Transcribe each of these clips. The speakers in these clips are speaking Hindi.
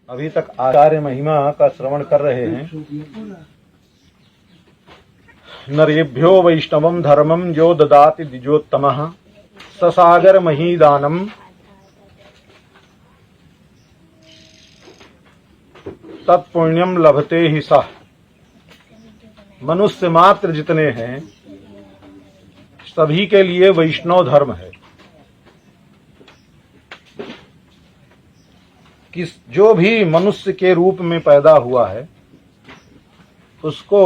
अभी तक आचार्य महिमा का श्रवण कर रहे हैं। नरेभ्यो वैष्णवम धर्मम जो ददाति द्विजोत्तमः ससागर महीदानम तत्पुण्यम लभते ही सह। मनुष्य मात्र जितने हैं सभी के लिए वैष्णव धर्म है। जो भी मनुष्य के रूप में पैदा हुआ है उसको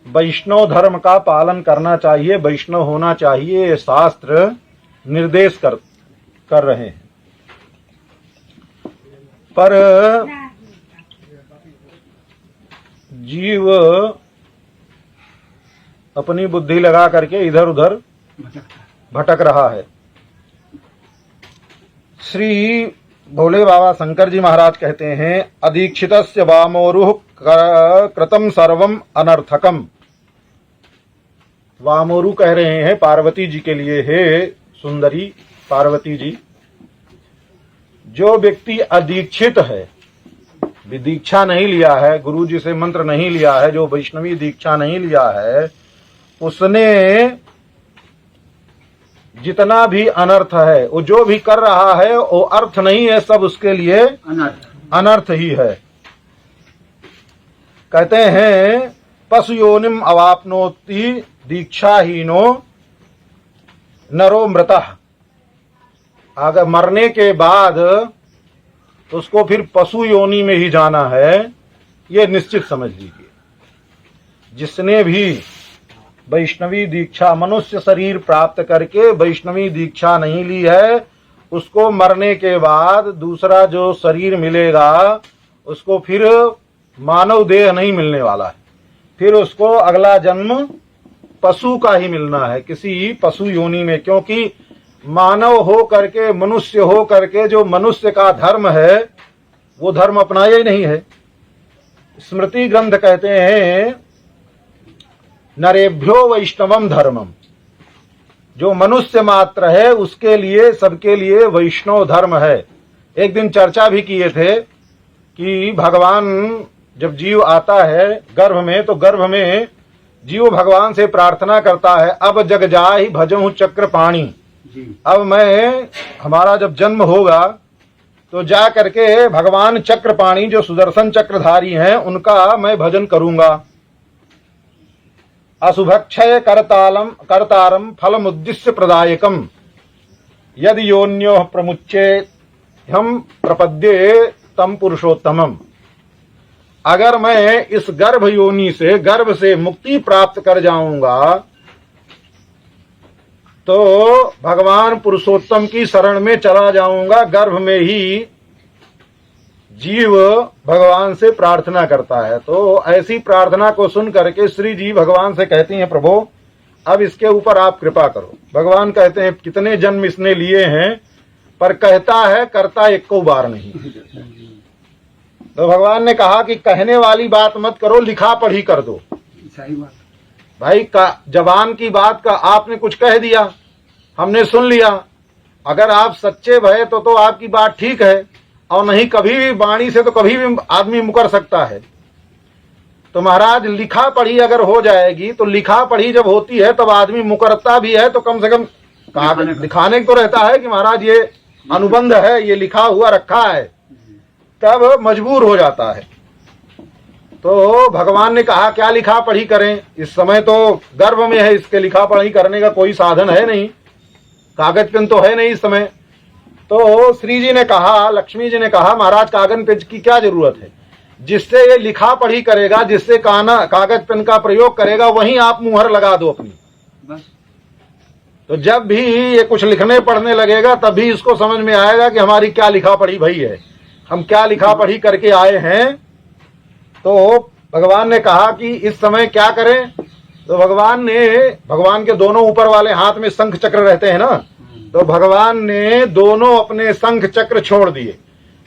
वैष्णव धर्म का पालन करना चाहिए, वैष्णव होना चाहिए। ये शास्त्र निर्देश कर रहे हैं। पर जीव अपनी बुद्धि लगा करके इधर उधर भटक रहा है। श्री भोले बाबा शंकर जी महाराज कहते हैं, अदीक्षितस्य वामोरुः कृतं सर्वम अनर्थकम। वामोरु कह रहे हैं पार्वती जी के लिए, हे सुंदरी पार्वती जी, जो व्यक्ति अदीक्षित है, दीक्षा नहीं लिया है, गुरु जी से मंत्र नहीं लिया है, जो वैष्णवी दीक्षा नहीं लिया है, उसने जितना भी अनर्थ है, वो जो भी कर रहा है वो अर्थ नहीं है, सब उसके लिए अनर्थ ही है। कहते हैं पशु योनिम अवाप्नोति दीक्षाहीनो नरो मृतः। अगर मरने के बाद उसको फिर पशु योनि में ही जाना है, ये निश्चित समझ लीजिए। जिसने भी वैष्णवी दीक्षा, मनुष्य शरीर प्राप्त करके वैष्णवी दीक्षा नहीं ली है, उसको मरने के बाद दूसरा जो शरीर मिलेगा उसको फिर मानव देह नहीं मिलने वाला है, फिर उसको अगला जन्म पशु का ही मिलना है, किसी पशु योनि में। क्योंकि मानव हो करके, मनुष्य हो करके जो मनुष्य का धर्म है वो धर्म अपनाया ही नहीं है। स्मृति ग्रंथ कहते हैं नरेभ्यो वैष्णवम धर्मम। जो मनुष्य मात्र है उसके लिए, सबके लिए वैष्णव धर्म है। एक दिन चर्चा भी किए थे कि भगवान जब जीव आता है गर्भ में, तो गर्भ में जीव भगवान से प्रार्थना करता है, अब जग जाहि भजहु चक्र पाणी। अब मैं, हमारा जब जन्म होगा तो जा करके भगवान चक्रपाणी जो सुदर्शन चक्रधारी हैं उनका मैं भजन करूंगा। अशुभक्षय करतारम फलमुद्दिश्य प्रदायकम यदि योन्यो प्रमुच्चे हम प्रपद्ये तम पुरुषोत्तमम। अगर मैं इस गर्भ योनि से, गर्भ से मुक्ति प्राप्त कर जाऊंगा तो भगवान पुरुषोत्तम की शरण में चला जाऊंगा। गर्भ में ही जीव भगवान से प्रार्थना करता है। तो ऐसी प्रार्थना को सुन करके श्री जी भगवान से कहती हैं, प्रभु अब इसके ऊपर आप कृपा करो। भगवान कहते हैं कितने जन्म इसने लिए हैं, पर कहता है करता एक को बार नहीं। तो भगवान ने कहा कि कहने वाली बात मत करो, लिखा पढ़ी कर दो। सही बात भाई का जबान की बात का आपने कुछ कह दिया, हमने सुन लिया। अगर आप सच्चे भय तो आपकी बात ठीक है, और नहीं कभी भी वाणी से तो कभी भी आदमी मुकर सकता है। तो महाराज लिखा पढ़ी अगर हो जाएगी, तो लिखा पढ़ी जब होती है तब आदमी मुकरता भी है, तो कम से कम दिखाने को रहता है कि महाराज ये अनुबंध है, ये लिखा हुआ रखा है, तब मजबूर हो जाता है। तो भगवान ने कहा क्या लिखा पढ़ी करें, इस समय तो गर्भ में है, इसके लिखा पढ़ी करने का कोई साधन है नहीं, कागज पेन तो है नहीं इस समय। तो श्री जी ने कहा, लक्ष्मी जी ने कहा, महाराज कागज पेन की क्या जरूरत है, जिससे ये लिखा पढ़ी करेगा, जिससे कागज पेन का प्रयोग करेगा, वहीं आप मुहर लगा दो अपनी बस। तो जब भी ये कुछ लिखने पढ़ने लगेगा तभी इसको समझ में आएगा कि हमारी क्या लिखा पढ़ी भई है, हम क्या लिखा पढ़ी करके आए हैं। तो भगवान ने कहा कि इस समय क्या करें। तो भगवान के दोनों ऊपर वाले हाथ में शंख चक्र रहते हैं ना, तो भगवान ने दोनों अपने शंख चक्र छोड़ दिए।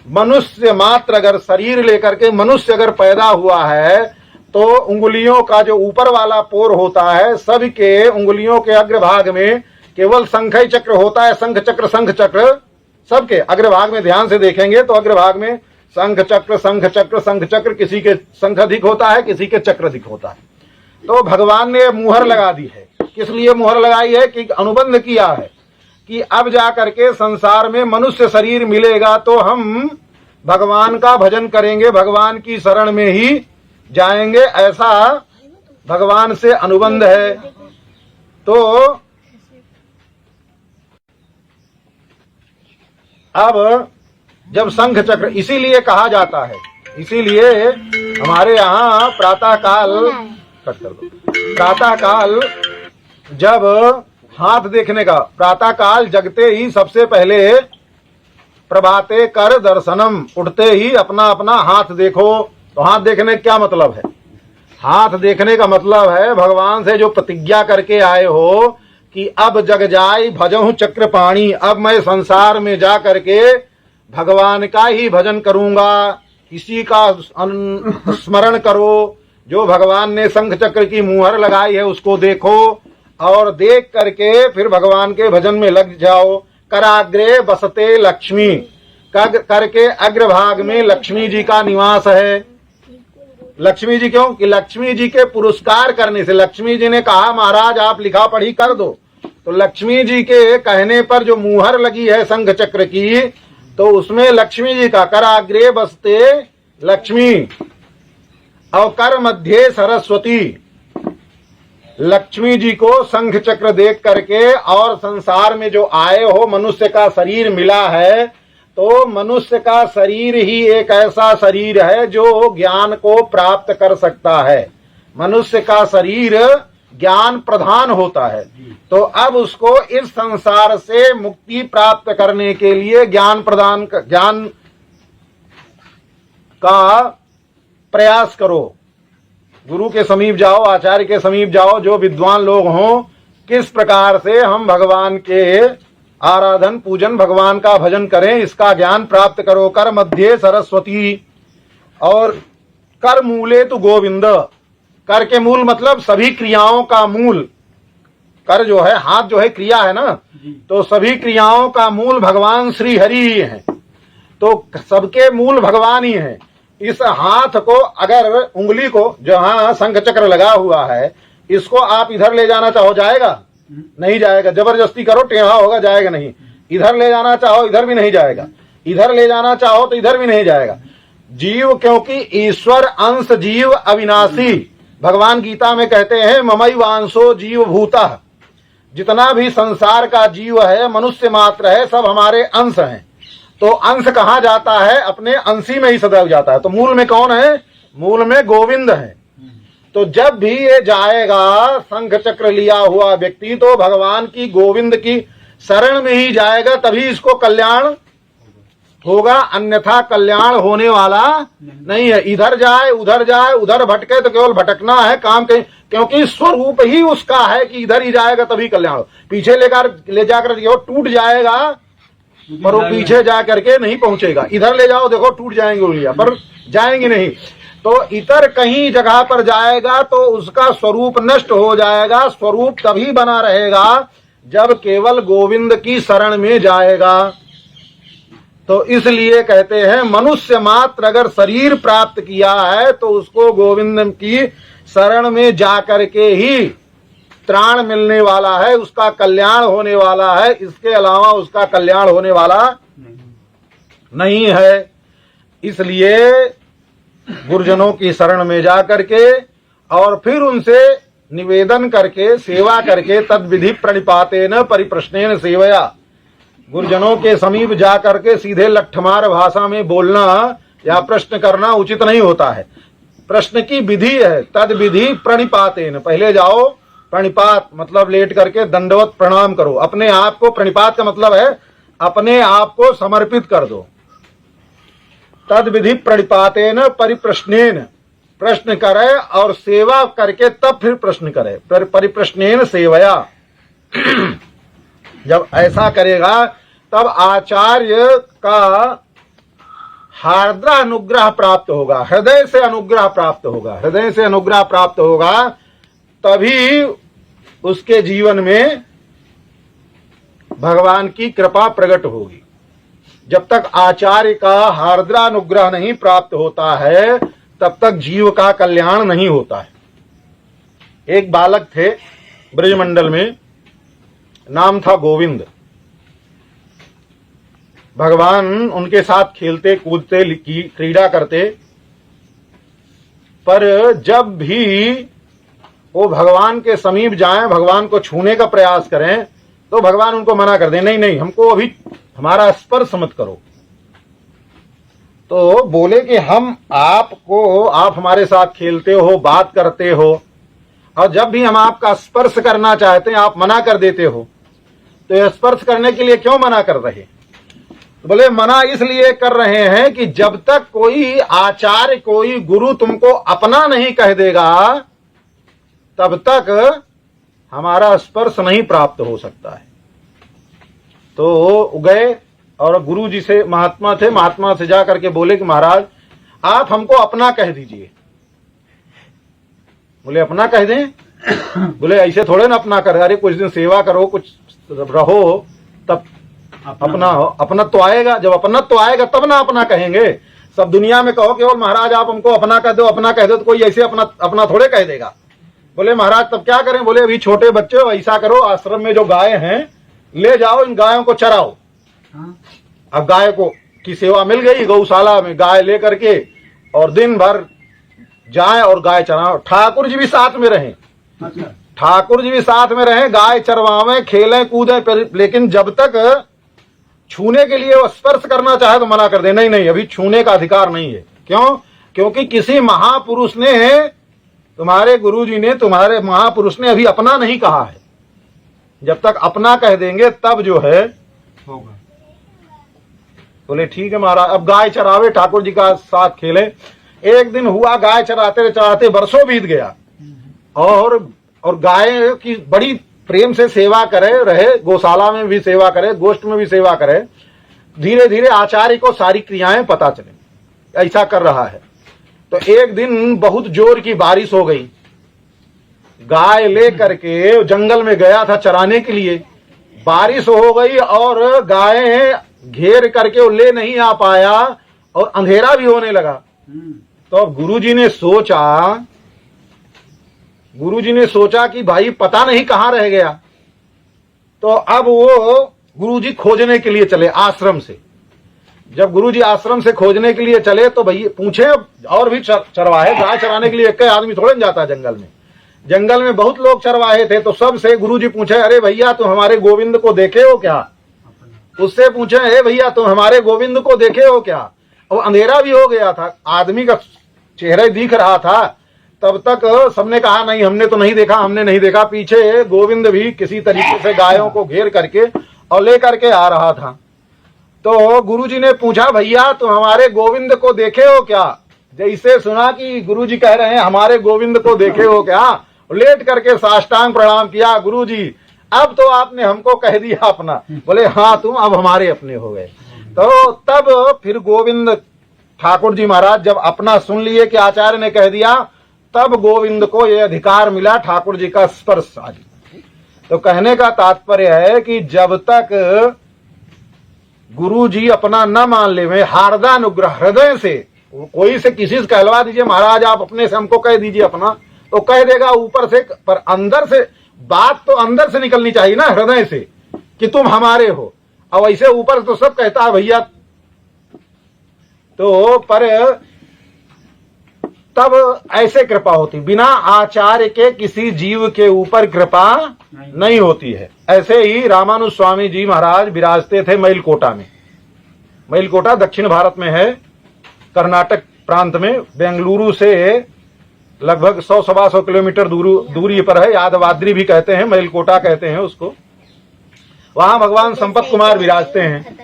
मनुष्य मात्र अगर शरीर लेकर के मनुष्य अगर पैदा हुआ है तो उंगलियों का जो ऊपर वाला पोर होता है, सबके उंगलियों के अग्रभाग में केवल शंख चक्र होता है। शंख चक्र सबके अग्रभाग में ध्यान से देखेंगे तो अग्रभाग में शंख चक्र शंख चक्र शंख चक्र, किसी के शंख अधिक होता है, किसी के चक्र अधिक होता है। तो भगवान ने मुहर लगा दी है। किस लिए मुहर लगाई है? कि अनुबंध किया है कि अब जा करके संसार में मनुष्य शरीर मिलेगा तो हम भगवान का भजन करेंगे, भगवान की शरण में ही जाएंगे, ऐसा भगवान से अनुबंध है। तो अब जब शंख चक्र, इसीलिए कहा जाता है, इसीलिए हमारे यहाँ प्रातः काल जब हाथ देखने का, प्रातः काल जगते ही सबसे पहले प्रभाते कर दर्शनम, उठते ही अपना अपना हाथ देखो। तो हाथ देखने का क्या मतलब है? हाथ देखने का मतलब है भगवान से जो प्रतिज्ञा करके आए हो कि अब जग जाय भजहु चक्र पाणी, अब मैं संसार में जा करके भगवान का ही भजन करूंगा, इसी का स्मरण करो। जो भगवान ने शंख चक्र की मुहर लगाई है उसको देखो और देख करके फिर भगवान के भजन में लग जाओ। कराग्रे बसते लक्ष्मी, करके अग्रभाग में लक्ष्मी जी का निवास है। लक्ष्मी जी क्यों? कि लक्ष्मी जी के पुरस्कार करने से, लक्ष्मी जी ने कहा महाराज आप लिखा पढ़ी कर दो, तो लक्ष्मी जी के कहने पर जो मुहर लगी है शंख चक्र की, तो उसमें लक्ष्मी जी का कराग्रे बसते लक्ष्मी और कर मध्य सरस्वती, लक्ष्मी जी को शंख चक्र देख करके और संसार में जो आए हो, मनुष्य का शरीर मिला है, तो मनुष्य का शरीर ही एक ऐसा शरीर है जो ज्ञान को प्राप्त कर सकता है। मनुष्य का शरीर ज्ञान प्रधान होता है। तो अब उसको इस संसार से मुक्ति प्राप्त करने के लिए ज्ञान का प्रयास करो। गुरु के समीप जाओ, आचार्य के समीप जाओ, जो विद्वान लोग हों, किस प्रकार से हम भगवान के आराधन पूजन, भगवान का भजन करें, इसका ज्ञान प्राप्त करो। कर मध्य सरस्वती और कर मूले तु गोविंद, कर के मूल मतलब सभी क्रियाओं का मूल। कर जो है, हाथ जो है क्रिया है ना, तो सभी क्रियाओं का मूल भगवान श्री हरि ही है। तो सबके मूल भगवान ही है। इस हाथ को, अगर उंगली को जहां शंख चक्र लगा हुआ है, इसको आप इधर ले जाना चाहो जाएगा? नहीं जाएगा। जबरदस्ती करो टेढ़ा होगा, जाएगा नहीं। इधर ले जाना चाहो इधर भी नहीं जाएगा, इधर ले जाना चाहो तो इधर भी नहीं जाएगा। जीव, क्योंकि ईश्वर अंश जीव अविनाशी, भगवान गीता में कहते हैं ममई वांशो जीव भूतः, जितना भी संसार का जीव है, मनुष्य मात्र है, सब हमारे अंश हैं। तो अंश कहाँ जाता है? अपने अंशी में ही सदैव जाता है। तो मूल में कौन है? मूल में गोविंद है। तो जब भी ये जाएगा शंख चक्र लिया हुआ व्यक्ति, तो भगवान की, गोविंद की शरण में ही जाएगा, तभी इसको कल्याण होगा, अन्यथा कल्याण होने वाला नहीं है। इधर जाए उधर भटके तो केवल भटकना है, काम कहीं, क्योंकि स्वरूप ही उसका है कि इधर ही जाएगा तभी कल्याण हो। पीछे ले जाकर टूट जाएगा पर वो पीछे जा करके नहीं पहुंचेगा। इधर ले जाओ, देखो टूट जाएंगे उंगलियां, पर जाएंगे नहीं। तो इतर कहीं जगह पर जाएगा तो उसका स्वरूप नष्ट हो जाएगा। स्वरूप तभी बना रहेगा जब केवल गोविंद की शरण में जाएगा। तो इसलिए कहते हैं मनुष्य मात्र अगर शरीर प्राप्त किया है तो उसको गोविंद की शरण में जाकर के ही त्राण मिलने वाला है, उसका कल्याण होने वाला है। इसके अलावा उसका कल्याण होने वाला नहीं है। इसलिए गुरुजनों की शरण में जा करके और फिर उनसे निवेदन करके, सेवा करके, तद विधि प्रणिपातेन परिप्रश्नेन सेवया, गुरुजनों के समीप जा करके सीधे लठमार भाषा में बोलना या प्रश्न करना उचित नहीं होता है। प्रश्न की विधि है, तद विधि प्रणिपातेन, पहले जाओ, प्रणिपात मतलब लेट करके दंडवत प्रणाम करो। अपने आप को, प्रणिपात का मतलब है अपने आप को समर्पित कर दो। तद विधि प्रणिपातेन परिप्रश्नेन, प्रश्न करे और सेवा करके तब फिर प्रश्न करे। परिप्रश्नेन सेवया, जब ऐसा करेगा तब आचार्य का हार्द्र अनुग्रह प्राप्त होगा, हृदय से अनुग्रह प्राप्त होगा। हृदय से अनुग्रह प्राप्त होगा तभी उसके जीवन में भगवान की कृपा प्रकट होगी। जब तक आचार्य का हार्द्रानुग्रह नहीं प्राप्त होता है तब तक जीव का कल्याण नहीं होता है। एक बालक थे ब्रजमंडल में, नाम था गोविंद। भगवान उनके साथ खेलते कूदते क्रीड़ा करते, पर जब भी वो भगवान के समीप जाएं, भगवान को छूने का प्रयास करें, तो भगवान उनको मना कर दें, नहीं नहीं हमको अभी हमारा स्पर्श मत करो। तो बोले कि आप हमारे साथ खेलते हो, बात करते हो, और जब भी हम आपका स्पर्श करना चाहते हैं आप मना कर देते हो, तो ये स्पर्श करने के लिए क्यों मना कर रहे? तो बोले मना इसलिए कर रहे हैं कि जब तक कोई आचार्य, कोई गुरु तुमको अपना नहीं कह देगा तब तक हमारा स्पर्श नहीं प्राप्त हो सकता है। तो गए और गुरु जी से, महात्मा थे, महात्मा से जा करके बोले कि महाराज आप हमको अपना कह दीजिए। बोले अपना कह दें? बोले ऐसे थोड़े ना अपना कर, अरे कुछ दिन सेवा करो, कुछ रहो, तब अपना तो आएगा। जब अपना तो आएगा तब ना अपना कहेंगे। सब दुनिया में कहो केवल महाराज आप हमको अपना कह दो, अपना कह दो, तो कोई ऐसे अपना थोड़े कह देगा। बोले महाराज तब क्या करें? बोले अभी छोटे बच्चे हो, ऐसा करो, आश्रम में जो गाय हैं ले जाओ, इन गायों को चराओ। अब गाय को की सेवा मिल गई, गौशाला में गाय लेकर के, और दिन भर जाए और गाय चराओ। ठाकुर जी भी साथ में रहें, ठाकुर जी भी साथ में रहें, गाय चरवावें, खेलें कूदें, लेकिन जब तक छूने के लिए वो स्पर्श करना चाहे तो मना कर दे, नहीं नहीं अभी छूने का अधिकार नहीं है। क्यों? क्योंकि किसी महापुरुष ने, तुम्हारे गुरु जी ने, तुम्हारे महापुरुष ने अभी अपना नहीं कहा है। जब तक अपना कह देंगे तब जो है होगा। बोले ठीक है महाराज। अब गाय चरावे, ठाकुर जी का साथ खेले। एक दिन हुआ, गाय चराते चराते बरसों बीत गया, और गाय की बड़ी प्रेम से सेवा करे रहे, गौशाला में भी सेवा करे, गोष्ठ में भी सेवा करे। धीरे धीरे आचार्य को सारी क्रियाएं पता चले, ऐसा कर रहा है। तो एक दिन बहुत जोर की बारिश हो गई, गाय ले करके जंगल में गया था चराने के लिए, बारिश हो गई और गाय घेर करके वो ले नहीं आ पाया, और अंधेरा भी होने लगा। तो अब गुरुजी ने सोचा कि भाई पता नहीं कहां रह गया। तो अब वो गुरुजी खोजने के लिए चले आश्रम से। जब गुरुजी आश्रम से खोजने के लिए चले तो भैया पूछे, और भी चरवाहे, गाय चराने के लिए एक आदमी थोड़े न जाता जंगल में, जंगल में बहुत लोग चरवाहे थे। तो सबसे गुरुजी पूछे, अरे भैया तुम हमारे गोविंद को देखे हो क्या? उससे पूछे, अरे भैया तुम हमारे गोविंद को देखे हो क्या? और अंधेरा भी हो गया था, आदमी का चेहरा दिख रहा था। तब तक सबने कहा नहीं हमने तो नहीं देखा, हमने नहीं देखा। पीछे गोविंद भी किसी तरीके से गायों को घेर करके और ले करके आ रहा था। तो गुरुजी ने पूछा, भैया तुम हमारे गोविंद को देखे हो क्या? जैसे सुना कि गुरुजी कह रहे हैं हमारे गोविंद को देखे हो क्या, लेट करके साष्टांग प्रणाम किया। गुरुजी अब तो आपने हमको कह दिया अपना। बोले हाँ तुम अब हमारे अपने हो गए। तो तब फिर गोविंद ठाकुर जी महाराज जब अपना सुन लिए कि आचार्य ने कह दिया, तब गोविंद को यह अधिकार मिला ठाकुर जी का स्पर्श आदि। तो कहने का तात्पर्य है कि जब तक गुरु जी अपना न मान ले, हार्दानुग्रह हृदय से, कोई से किसी से कहलवा दीजिए महाराज आप अपने से हमको कह दीजिए अपना, तो कह देगा ऊपर से, पर अंदर से बात तो अंदर से निकलनी चाहिए ना, हृदय से, कि तुम हमारे हो। अब ऐसे ऊपर तो सब कहता है भैया, तो पर तब ऐसे कृपा होती, बिना आचार्य के किसी जीव के ऊपर कृपा नहीं होती है। ऐसे ही रामानुज स्वामी जी महाराज विराजते थे मैलकोटा में। मैलकोटा दक्षिण भारत में है, कर्नाटक प्रांत में, बेंगलुरु से लगभग 100-125 किलोमीटर दूरी पर है। यादवाद्री भी कहते हैं, मैलकोटा कहते हैं उसको। वहां भगवान संपत कुमार विराजते हैं।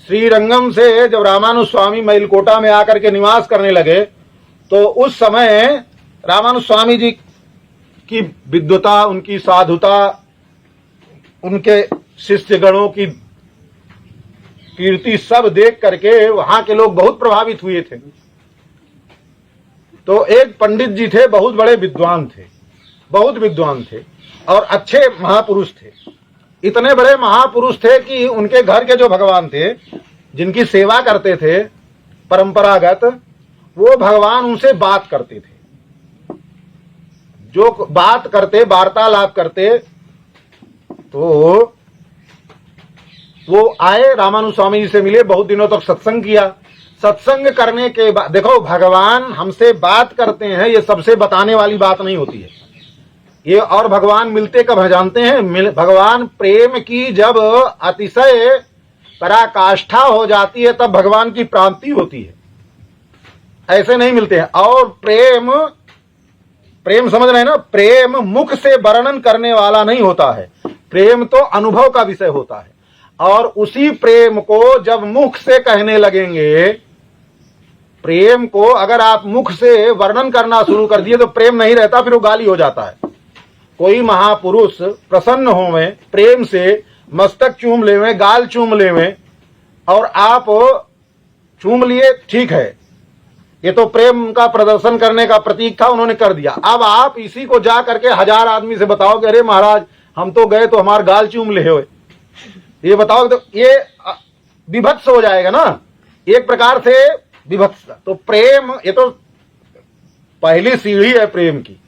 श्रीरंगम से जब रामानुज स्वामी मैलकोटा में आकर के निवास करने लगे, तो उस समय रामानुज स्वामी जी की विद्वता, उनकी साधुता, उनके शिष्यगणों की कीर्ति सब देख करके वहां के लोग बहुत प्रभावित हुए थे। तो एक पंडित जी थे, बहुत बड़े विद्वान थे, बहुत विद्वान थे और अच्छे महापुरुष थे। इतने बड़े महापुरुष थे कि उनके घर के जो भगवान थे जिनकी सेवा करते थे परंपरागत, वो भगवान उनसे बात करते थे। जो बात करते, वार्तालाप करते, तो वो आए रामानुज स्वामी जी से मिले, बहुत दिनों तक सत्संग किया। सत्संग करने के बाद देखो, भगवान हमसे बात करते हैं, ये सबसे बताने वाली बात नहीं होती है ये। और भगवान मिलते कब है जानते हैं? भगवान प्रेम की जब अतिशय पराकाष्ठा हो जाती है तब भगवान की प्राप्ति होती है, ऐसे नहीं मिलते हैं। और प्रेम, प्रेम समझ रहे हैं ना? प्रेम मुख से वर्णन करने वाला नहीं होता है, प्रेम तो अनुभव का विषय होता है। और उसी प्रेम को जब मुख से कहने लगेंगे, प्रेम को अगर आप मुख से वर्णन करना शुरू कर दिए तो प्रेम नहीं रहता, फिर वो गाली हो जाता है। कोई महापुरुष प्रसन्न होवे, प्रेम से मस्तक चूम लेवे, गाल चूम लेवे, और आप चूम लिए, ठीक है, ये तो प्रेम का प्रदर्शन करने का प्रतीक था, उन्होंने कर दिया। अब आप इसी को जा करके 1000 आदमी से बताओ कि अरे महाराज हम तो गए तो हमारे गाल चूम ले हुए, ये बताओ, तो ये विभत्स हो जाएगा ना, एक प्रकार से विभत्स। तो प्रेम, ये तो पहली सीढ़ी है प्रेम की,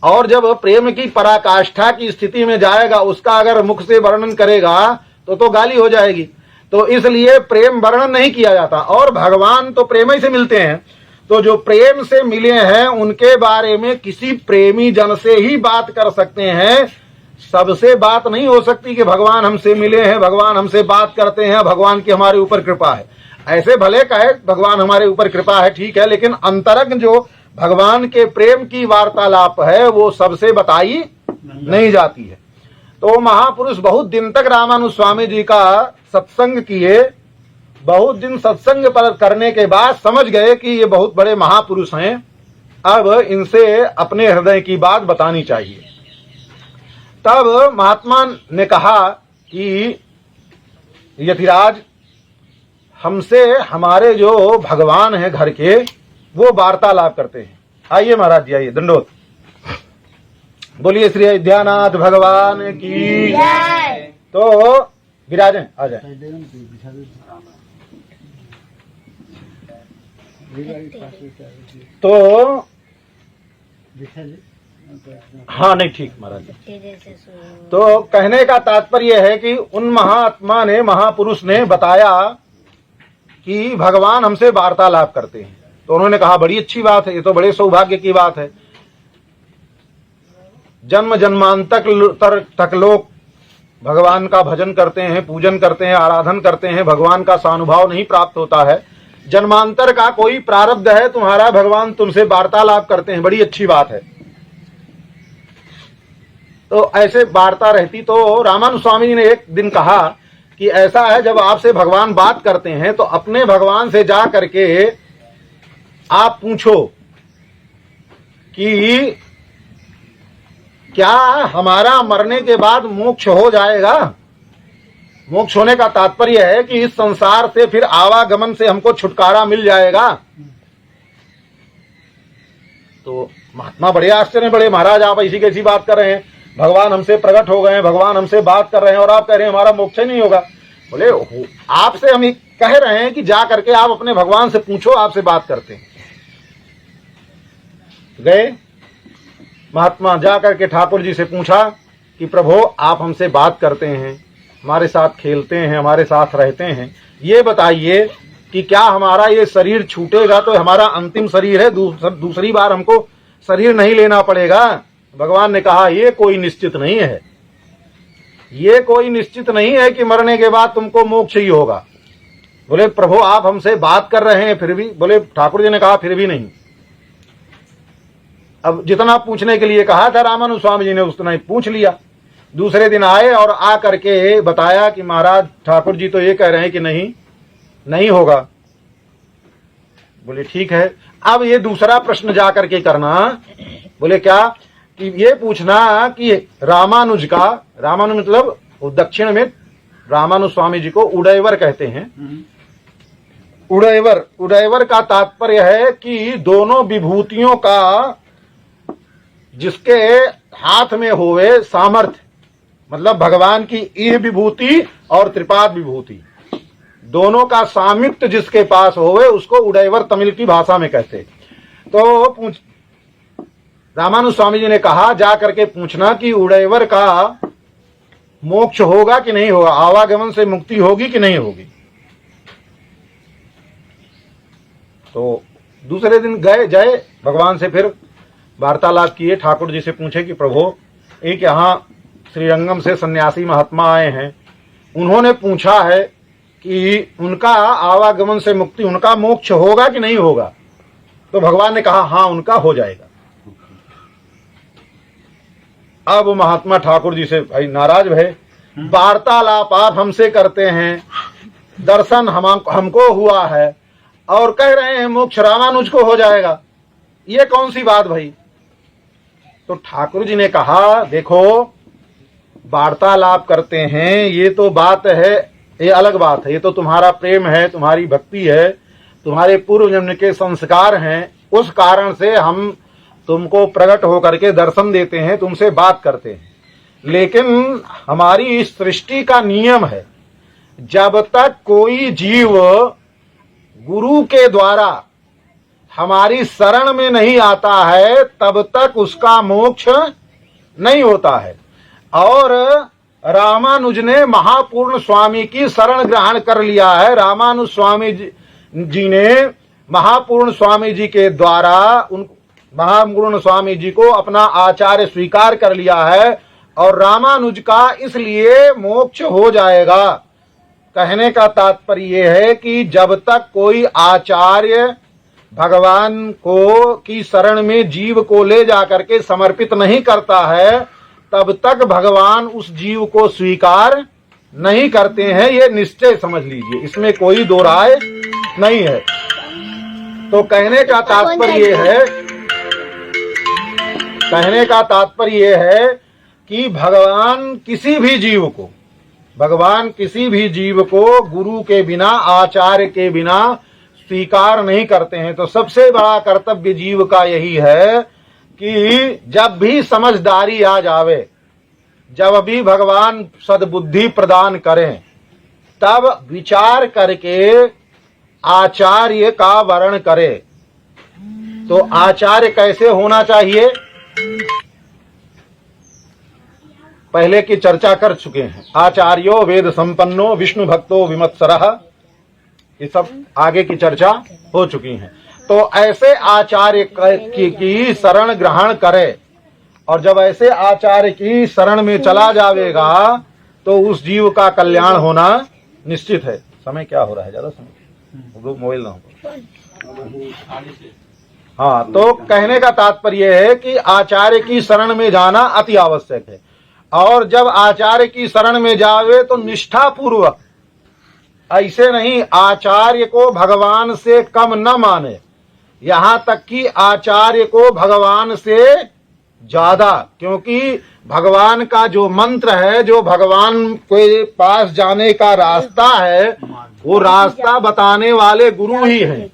और जब प्रेम की पराकाष्ठा की स्थिति में जाएगा, उसका अगर मुख से वर्णन करेगा तो गाली हो जाएगी। तो इसलिए प्रेम वर्णन नहीं किया जाता। और भगवान तो प्रेम ही से मिलते हैं, तो जो प्रेम से मिले हैं उनके बारे में किसी प्रेमी जन से ही बात कर सकते हैं, सबसे बात नहीं हो सकती कि भगवान हमसे मिले हैं, भगवान हमसे बात करते हैं, भगवान की हमारे ऊपर कृपा है। ऐसे भले कहे भगवान हमारे ऊपर कृपा है, ठीक है, लेकिन अंतरंग जो भगवान के प्रेम की वार्तालाप है वो सबसे बताई नहीं जाती है। तो महापुरुष बहुत दिन तक रामानुज स्वामी जी का सत्संग किए। बहुत दिन सत्संग पर करने के बाद समझ गए कि ये बहुत बड़े महापुरुष हैं, अब इनसे अपने हृदय की बात बतानी चाहिए। तब महात्मा ने कहा कि यतिराज, हमसे हमारे जो भगवान हैं घर के, वो वार्तालाप करते हैं। आइए महाराज जी, आइए, दंडोत। बोलिए श्री अयोध्यानाथ भगवान की। तो विराजें, आ जाए। तो हाँ, नहीं, ठीक महाराज। तो कहने का तात्पर्य है कि उन महात्मा ने, महापुरुष ने बताया कि भगवान हमसे वार्तालाप करते हैं। तो उन्होंने कहा बड़ी अच्छी बात है, ये तो बड़े सौभाग्य की बात है। जन्म जन्मांतर तक लोग भगवान का भजन करते हैं, पूजन करते हैं, आराधन करते हैं, भगवान का सानुभाव नहीं प्राप्त होता है। जन्मांतर का कोई प्रारब्ध है तुम्हारा, भगवान तुमसे वार्तालाप करते हैं, बड़ी अच्छी बात है। तो ऐसे वार्ता रहती। तो रामानुज स्वामी जी ने एक दिन कहा कि ऐसा है, जब आपसे भगवान बात करते हैं तो अपने भगवान से जा करके आप पूछो कि क्या हमारा मरने के बाद मोक्ष हो जाएगा। मोक्ष होने का तात्पर्य है कि इस संसार से फिर आवागमन से हमको छुटकारा मिल जाएगा। तो महात्मा बड़े आश्चर्य, बड़े महाराज आप ऐसी कैसी बात कर रहे हैं, भगवान हमसे प्रकट हो गए हैं, भगवान हमसे बात कर रहे हैं और आप कह रहे हैं हमारा मोक्ष नहीं होगा। बोले आपसे हम कह रहे हैं कि जा करके आप अपने भगवान से पूछो, आपसे बात करते हैं। गए महात्मा, जा करके ठाकुर जी से पूछा कि प्रभु आप हमसे बात करते हैं, हमारे साथ खेलते हैं, हमारे साथ रहते हैं, ये बताइए कि क्या हमारा ये शरीर छूटेगा तो हमारा अंतिम शरीर है, दूसरी बार हमको शरीर नहीं लेना पड़ेगा। भगवान ने कहा ये कोई निश्चित नहीं है, ये कोई निश्चित नहीं है कि मरने के बाद तुमको मोक्ष ही होगा। बोले प्रभु आप हमसे बात कर रहे हैं फिर भी, बोले ठाकुर जी ने कहा फिर भी नहीं। अब जितना पूछने के लिए कहा था रामानुज स्वामी जी ने उतना ही पूछ लिया। दूसरे दिन आए और आ करके बताया कि महाराज ठाकुर जी तो ये कह रहे हैं कि नहीं होगा। बोले ठीक है, अब ये दूसरा प्रश्न जा करके करना। बोले क्या? कि ये पूछना कि रामानुज मतलब दक्षिण में रामानुज स्वामी जी को उडयवर कहते हैं। उडयवर का तात्पर्य है कि दोनों विभूतियों का जिसके हाथ में होवे सामर्थ्य, मतलब भगवान की ईह विभूति और त्रिपाद विभूति, दोनों का सामिप्त जिसके पास होवे उसको उडयवर तमिल की भाषा में कहते। तो रामानुज स्वामी जी ने कहा जा करके पूछना कि उडयवर का मोक्ष होगा कि नहीं होगा, आवागमन से मुक्ति होगी कि नहीं होगी। तो दूसरे दिन गए जय भगवान से फिर वार्तालाप किए, ठाकुर जी से पूछे कि प्रभु एक यहाँ श्रीरंगम से सन्यासी महात्मा आए हैं, उन्होंने पूछा है कि उनका आवागमन से मुक्ति, उनका मोक्ष होगा कि नहीं होगा। तो भगवान ने कहा हाँ उनका हो जाएगा। अब महात्मा ठाकुर जी से भाई नाराज भय, वार्तालाप आप हमसे करते हैं, दर्शन हमको हुआ है और कह रहे हैं मोक्ष रामानुज को हो जाएगा, ये कौन सी बात भाई। तो ठाकुर जी ने कहा देखो वार्तालाप करते हैं ये तो बात है, ये अलग बात है, ये तो तुम्हारा प्रेम है, तुम्हारी भक्ति है, तुम्हारे पूर्व जन्म के संस्कार हैं, उस कारण से हम तुमको प्रकट होकर के दर्शन देते हैं, तुमसे बात करते हैं। लेकिन हमारी इस सृष्टि का नियम है, जब तक कोई जीव गुरु के द्वारा हमारी शरण में नहीं आता है तब तक उसका मोक्ष नहीं होता है। और रामानुज ने महापूर्ण स्वामी की शरण ग्रहण कर लिया है। रामानुज स्वामी जी ने महापूर्ण स्वामी जी के द्वारा उन महापूर्ण स्वामी जी को अपना आचार्य स्वीकार कर लिया है और रामानुज का इसलिए मोक्ष हो जाएगा। कहने का तात्पर्य यह है कि जब तक कोई आचार्य भगवान को की शरण में जीव को ले जाकर के समर्पित नहीं करता है तब तक भगवान उस जीव को स्वीकार नहीं करते हैं, ये निश्चय समझ लीजिए, इसमें कोई दो राय नहीं है। तो कहने का तात्पर्य यह है कि भगवान किसी भी जीव को गुरु के बिना, आचार्य के बिना स्वीकार नहीं करते हैं। तो सबसे बड़ा कर्तव्य जीव का यही है कि जब भी समझदारी आ जावे, जब भी भगवान सद्बुद्धि प्रदान करें, तब विचार करके आचार्य का वर्ण करे। तो आचार्य कैसे होना चाहिए पहले की चर्चा कर चुके हैं। आचार्यो वेद संपन्नो विष्णु भक्तो विमत्सरः, ये सब आगे की चर्चा हो चुकी है। तो ऐसे आचार्य की शरण ग्रहण करे और जब ऐसे आचार्य की शरण में चला जाएगा तो उस जीव का कल्याण होना निश्चित है। समय क्या हो रहा है, ज्यादा समय मोबाइल ना हो। हाँ, तो कहने का तात्पर्य है कि आचार्य की शरण में जाना अति आवश्यक है। और जब आचार्य की शरण में जावे तो निष्ठा पूर्वक, ऐसे नहीं आचार्य को भगवान से कम न माने, यहां तक कि आचार्य को भगवान से ज्यादा, क्योंकि भगवान का जो मंत्र है, जो भगवान के पास जाने का रास्ता है, वो रास्ता बताने वाले गुरु ही हैं।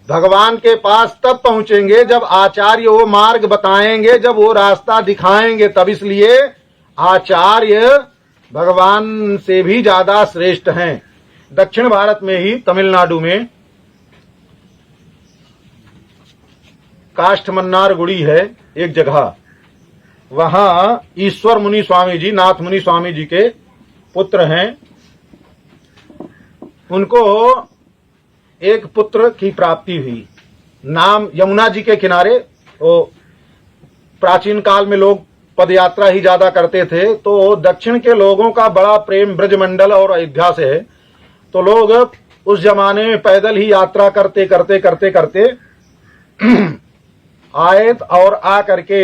भगवान के पास तब पहुंचेंगे जब आचार्य वो मार्ग बताएंगे, जब वो रास्ता दिखाएंगे तब। इसलिए आचार्य भगवान से भी ज्यादा श्रेष्ठ हैं। दक्षिण भारत में ही तमिलनाडु में काष्ठमन्नारगुड़ी है एक जगह, वहां ईश्वर मुनि स्वामी जी, नाथ मुनि स्वामी जी के पुत्र हैं। उनको एक पुत्र की प्राप्ति हुई। नाम यमुना जी के किनारे, वो प्राचीन काल में लोग पद यात्रा ही ज्यादा करते थे, तो दक्षिण के लोगों का बड़ा प्रेम ब्रजमंडल और अयोध्या से है। तो लोग उस जमाने में पैदल ही यात्रा करते करते करते करते आए और आ करके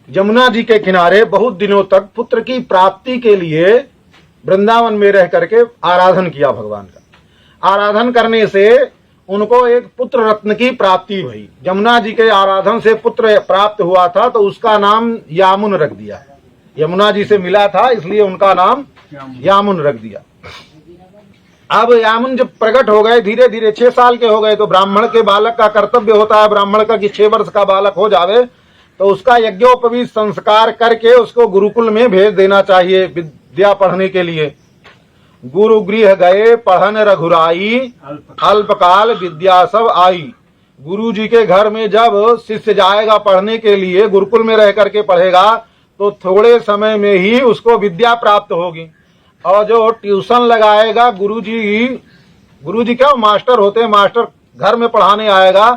यमुना जी के किनारे बहुत दिनों तक पुत्र की प्राप्ति के लिए वृंदावन में रह करके आराधन किया भगवान का। आराधन करने से उनको एक पुत्र रत्न की प्राप्ति हुई। यमुना जी के आराधन से पुत्र प्राप्त हुआ था तो उसका नाम यामुन रख दिया। यमुना जी से मिला था इसलिए उनका नाम यामुन रख दिया। अब यामुन जब प्रकट हो गए, धीरे धीरे 6 साल के हो गए, तो ब्राह्मण के बालक का कर्तव्य होता है ब्राह्मण का कि 6 वर्ष का बालक हो जावे तो उसका यज्ञोपवीत संस्कार करके उसको गुरुकुल में भेज देना चाहिए विद्या पढ़ने के लिए। गुरु गृह गए पढ़न रघुराई, अल्पकाल विद्या सब आई। गुरु जी के घर में जब शिष्य जाएगा पढ़ने के लिए, गुरुकुल में रह करके पढ़ेगा, तो थोड़े समय में ही उसको विद्या प्राप्त होगी। और जो ट्यूशन लगाएगा, गुरु जी क्या मास्टर होते हैं, मास्टर घर में पढ़ाने आएगा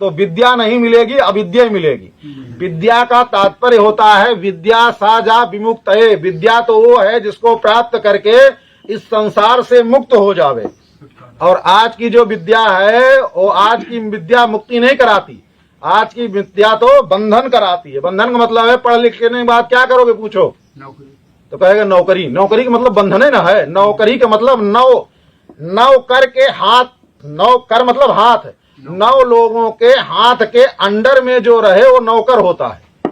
तो विद्या नहीं मिलेगी, अविद्या ही मिलेगी। विद्या का तात्पर्य होता है विद्या साजा विमुक्त है। विद्या तो वो है जिसको प्राप्त करके इस संसार से मुक्त हो जावे। और आज की जो विद्या है वो आज की विद्या मुक्ति नहीं कराती, आज की विद्या तो बंधन कराती है। बंधन का मतलब है पढ़ लिखने के बाद क्या करोगे पूछो, नौकरी। तो कहेगा नौकरी। नौकरी का मतलब बंधन है ना, है। नौकरी का मतलब नौ कर के हाथ, नौ कर मतलब हाथ, 9 लोगों के हाथ के अंडर में जो रहे वो नौकर होता है।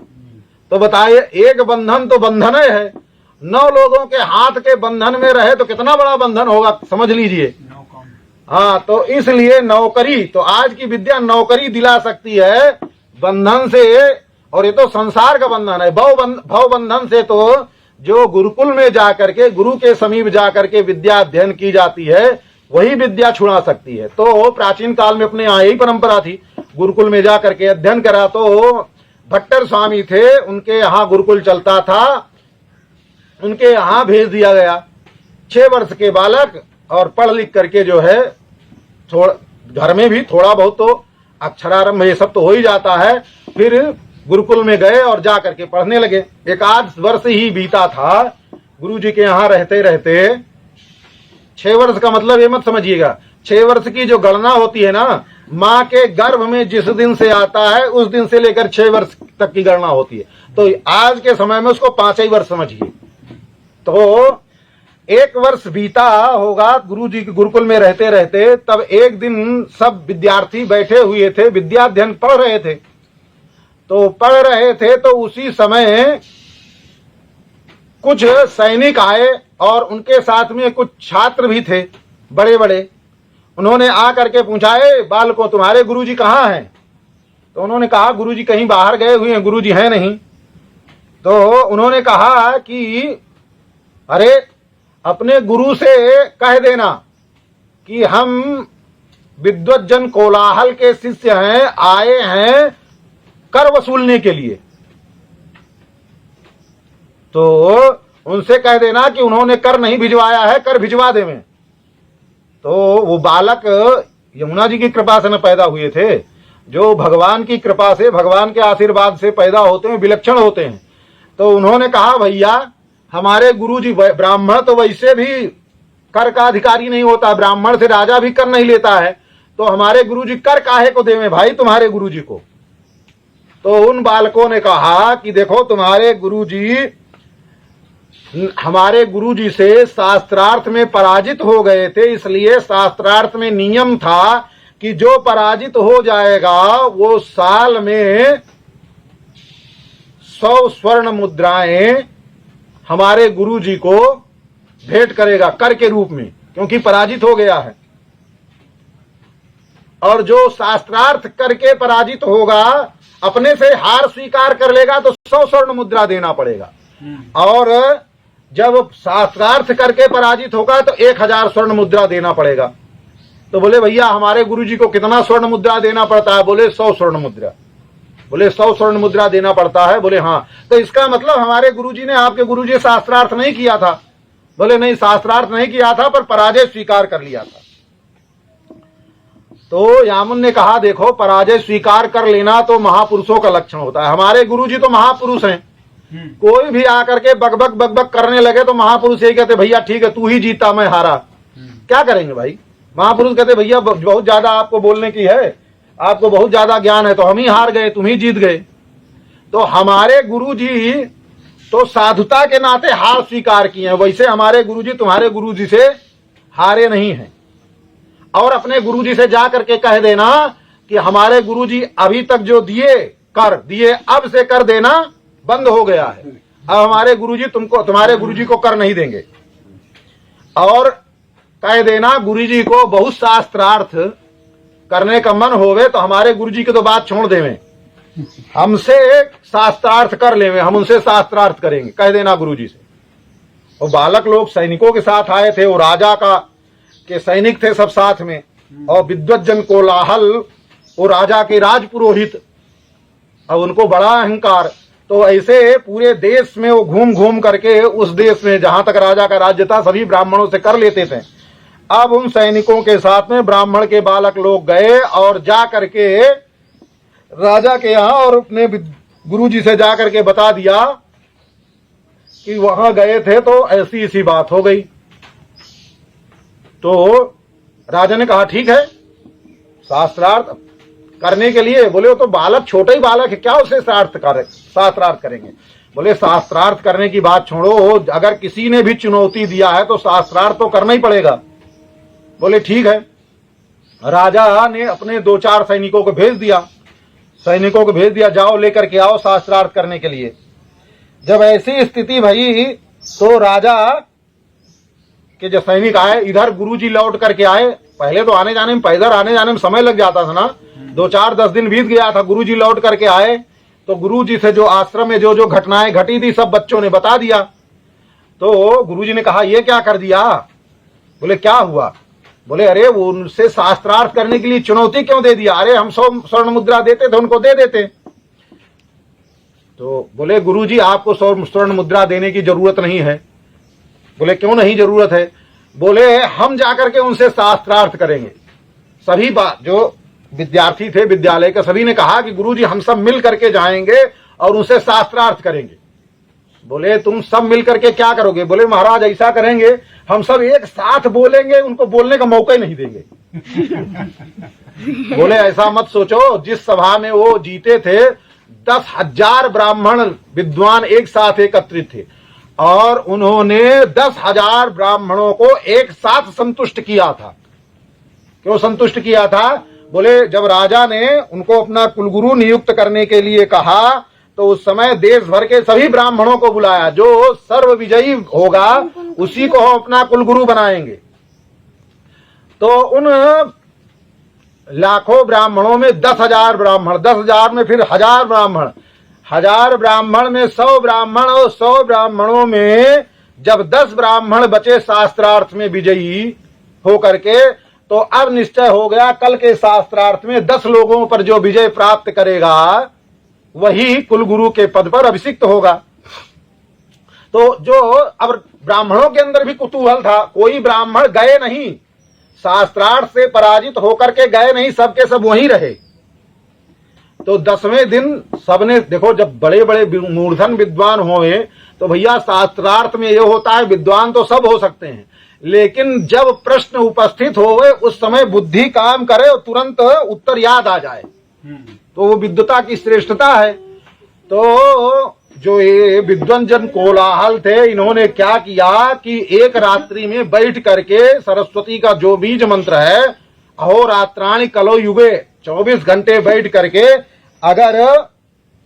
तो बताइए, एक बंधन तो बंधन है, 9 लोगों के हाथ के बंधन में रहे तो कितना बड़ा बंधन होगा, समझ लीजिए। हाँ, तो इसलिए नौकरी, तो आज की विद्या नौकरी दिला सकती है बंधन से। और ये तो संसार का बंधन है। भव बंधन से तो जो गुरुकुल में जाकर के, गुरु के समीप जाकर के विद्या अध्ययन की जाती है, वही विद्या छुड़ा सकती है। तो प्राचीन काल में अपने यहाँ यही परंपरा थी, गुरुकुल में जाकर के अध्ययन करा। तो भट्टर स्वामी थे, उनके यहाँ गुरुकुल चलता था, उनके यहाँ भेज दिया गया 6 वर्ष के बालक, और पढ़ लिख करके जो है थोड़ा घर में भी थोड़ा बहुत तो अक्षरारंभ ये सब तो हो ही जाता है। फिर गुरुकुल में गए और जा करके पढ़ने लगे। 1 वर्ष ही बीता था गुरु जी के यहाँ रहते रहते। 6 वर्ष का मतलब ये मत समझिएगा, 6 वर्ष की जो गणना होती है ना, माँ के गर्भ में जिस दिन से आता है उस दिन से लेकर 6 वर्ष तक की गणना होती है। तो आज के समय में उसको 5 ही वर्ष समझिए। तो 1 वर्ष बीता होगा गुरु जी के गुरुकुल में रहते रहते। तब एक दिन सब विद्यार्थी बैठे हुए थे, विद्या अध्ययन पढ़ रहे थे। तो पढ़ रहे थे तो उसी समय कुछ सैनिक आए और उनके साथ में कुछ छात्र भी थे, बड़े बड़े। उन्होंने आ करके पूछा, ए बालकों, तुम्हारे गुरुजी कहाँ हैं? तो उन्होंने कहा, गुरुजी कहीं बाहर गए हुए हैं, गुरुजी हैं नहीं। तो उन्होंने कहा कि अरे अपने गुरु से कह देना कि हम विद्वज्जन कोलाहल के शिष्य हैं, आए हैं कर वसूलने के लिए। तो उनसे कह देना कि उन्होंने कर नहीं भिजवाया है, कर भिजवा देवें। तो वो बालक यमुना जी की कृपा से न पैदा हुए थे, जो भगवान की कृपा से, भगवान के आशीर्वाद से पैदा होते हैं, विलक्षण होते हैं। तो उन्होंने कहा, भैया हमारे गुरुजी, ब्राह्मण तो वैसे भी कर का अधिकारी नहीं होता, ब्राह्मण से राजा भी कर नहीं लेता है, तो हमारे गुरुजी कर काहे को देवें भाई तुम्हारे गुरुजी को। तो उन बालकों ने कहा कि देखो, तुम्हारे गुरुजी हमारे गुरुजी से शास्त्रार्थ में पराजित हो गए थे, इसलिए शास्त्रार्थ में नियम था कि जो पराजित हो जाएगा वो साल में 100 स्वर्ण मुद्राएं हमारे गुरुजी को भेंट करेगा कर के रूप में, क्योंकि पराजित हो गया है। और जो शास्त्रार्थ करके पराजित होगा, अपने से हार स्वीकार कर लेगा तो 100 स्वर्ण मुद्रा देना पड़ेगा। और जब शास्त्रार्थ करके पराजित होगा तो 1000 स्वर्ण मुद्रा देना पड़ेगा। तो बोले, भैया हमारे गुरुजी को कितना स्वर्ण मुद्रा देना पड़ता है? बोले 100 स्वर्ण मुद्रा। बोले 100 स्वर्ण मुद्रा देना पड़ता है? बोले हाँ। तो इसका मतलब हमारे गुरुजी ने, आपके गुरुजी शास्त्रार्थ नहीं किया था? बोले नहीं, शास्त्रार्थ नहीं किया था, पर पराजय स्वीकार कर लिया था। तो यामुन ने कहा, देखो पराजय स्वीकार कर लेना तो महापुरुषों का लक्षण होता है। हमारे गुरुजी तो महापुरुष हैं। कोई भी आकर के बकबक बकबक करने लगे तो महापुरुष यही कहते, भैया ठीक है, तू ही जीता मैं हारा। क्या करेंगे भाई? महापुरुष कहते, भैया बहुत ज्यादा आपको बोलने की है, आपको बहुत ज्यादा ज्ञान है, तो हम ही हार गए, तुम ही जीत गए। तो हमारे गुरुजी तो साधुता के नाते हार स्वीकार किए हैं, वैसे हमारे गुरुजी तुम्हारे गुरुजी से हारे नहीं हैं। और अपने गुरुजी से जा करके कह देना कि हमारे गुरुजी अभी तक जो दिए कर दिए, अब से कर देना बंद हो गया है, अब हमारे गुरुजी तुमको, तुम्हारे गुरुजी को कर नहीं देंगे। और कह देना गुरुजी को बहुत शास्त्रार्थ करने का मन होवे तो हमारे गुरुजी की तो बात छोड़ देवे, हमसे शास्त्रार्थ कर लेवे, हम उनसे शास्त्रार्थ करेंगे, कह देना गुरुजी से। वो बालक लोग सैनिकों के साथ आए थे, वो राजा के सैनिक थे सब साथ में, और विद्वज्जन कोलाहल, वो राजा के राजपुरोहित, और उनको बड़ा अहंकार। तो ऐसे पूरे देश में वो घूम घूम करके उस देश में जहां तक राजा का राज्य था सभी ब्राह्मणों से कर लेते थे। अब उन सैनिकों के साथ में ब्राह्मण के बालक लोग गए और जा करके राजा के यहाँ और अपने गुरुजी से जा करके बता दिया कि वहां गए थे तो ऐसी ऐसी बात हो गई। तो राजा ने कहा ठीक है, शास्त्रार्थ करने के लिए, बोले वो तो बालक छोटा ही बालक है, क्या उसे शास्त्रार्थ करेंगे। बोले शास्त्रार्थ करने की बात छोड़ो, अगर किसी ने भी चुनौती दिया है तो शास्त्रार्थ तो करना ही पड़ेगा। बोले ठीक है। राजा ने अपने 2-4 सैनिकों को भेज दिया, जाओ लेकर के आओ शास्त्रार्थ करने के लिए। जब ऐसी स्थिति भई तो राजा के जो सैनिक आए, इधर गुरुजी लौट करके आए। पहले तो आने जाने में, पैदल आने जाने में समय लग जाता था ना, 2-4-10 दिन बीत गया था। गुरुजी लौट करके आए तो गुरुजी से जो आश्रम में जो जो घटनाएं घटी थी सब बच्चों ने बता दिया। तो गुरुजी ने कहा ये क्या कर दिया। बोले क्या हुआ। बोले अरे वो उनसे शास्त्रार्थ करने के लिए चुनौती क्यों दे दिया। अरे हम 100 स्वर्ण मुद्रा देते थे, उनको दे देते। तो बोले गुरुजी आपको 100 स्वर्ण मुद्रा देने की जरूरत नहीं है। बोले क्यों नहीं जरूरत है। बोले हम जाकर के उनसे शास्त्रार्थ करेंगे। सभी बात जो विद्यार्थी थे विद्यालय के सभी ने कहा कि गुरुजी हम सब मिल करके जाएंगे और उनसे शास्त्रार्थ करेंगे। बोले तुम सब मिल करके क्या करोगे। बोले महाराज ऐसा करेंगे, हम सब एक साथ बोलेंगे, उनको बोलने का मौका ही नहीं देंगे। बोले ऐसा मत सोचो, जिस सभा में वो जीते थे 10,000 ब्राह्मण विद्वान एक साथ एकत्रित थे और उन्होंने 10,000 ब्राह्मणों को एक साथ संतुष्ट किया था। क्यों संतुष्ट किया था। बोले जब राजा ने उनको अपना कुलगुरु नियुक्त करने के लिए कहा तो उस समय देश भर के सभी ब्राह्मणों को बुलाया, जो सर्व विजयी होगा उसी को हम अपना कुलगुरु बनाएंगे। तो उन लाखों ब्राह्मणों में 10,000 ब्राह्मण, 10,000 में फिर 1,000 ब्राह्मण, 1,000 ब्राह्मण में 100 ब्राह्मण, और 100 ब्राह्मणों में जब 10 ब्राह्मण बचे शास्त्रार्थ में विजयी हो करके, तो अब निश्चय हो गया कल के शास्त्रार्थ में 10 लोगों पर जो विजय प्राप्त करेगा वही कुलगुरु के पद पर अभिषिक्त होगा। तो जो अब ब्राह्मणों के अंदर भी कुतूहल था, कोई ब्राह्मण गए नहीं, शास्त्रार्थ से पराजित होकर के गए नहीं, सबके सब वहीं रहे। तो 10वें दिन सबने देखो, जब बड़े बड़े मूर्धन विद्वान होए तो भैया शास्त्रार्थ में ये होता है विद्वान तो सब हो सकते हैं, लेकिन जब प्रश्न उपस्थित होवे उस समय बुद्धि काम करे और तुरंत उत्तर याद आ जाए, तो वो विद्वता की श्रेष्ठता है। तो जो ये विद्वंजन कोलाहल थे, इन्होंने क्या किया कि एक रात्रि में बैठ करके सरस्वती का जो बीज मंत्र है, अहोरात्राणि कलो युगे, 24 घंटे बैठ करके, अगर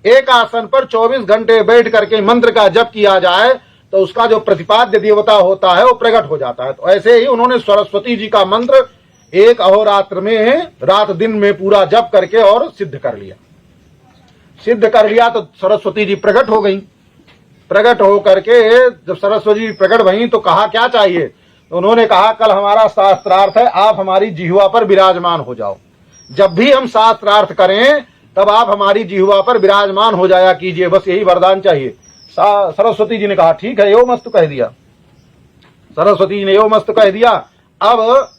एक आसन पर 24 घंटे बैठ करके मंत्र का जप किया जाए तो उसका जो प्रतिपाद्य देवता होता है वो प्रकट हो जाता है। तो ऐसे ही उन्होंने सरस्वती जी का मंत्र एक अहोरात्र में रात दिन में पूरा जप करके और सिद्ध कर लिया। तो सरस्वती जी प्रकट हो गई। प्रकट हो करके जब सरस्वती जी प्रकट भई तो कहा क्या चाहिए। तो उन्होंने कहा कल हमारा शास्त्रार्थ है, आप हमारी जिह्वा पर विराजमान हो जाओ। जब भी हम शास्त्रार्थ करें तब आप हमारी जिह्वा पर विराजमान हो जाया कीजिए, बस यही वरदान चाहिए। सरस्वती जी ने कहा ठीक है, यो मस्त कह दिया। सरस्वती जी ने यो मस्त कह दिया। अब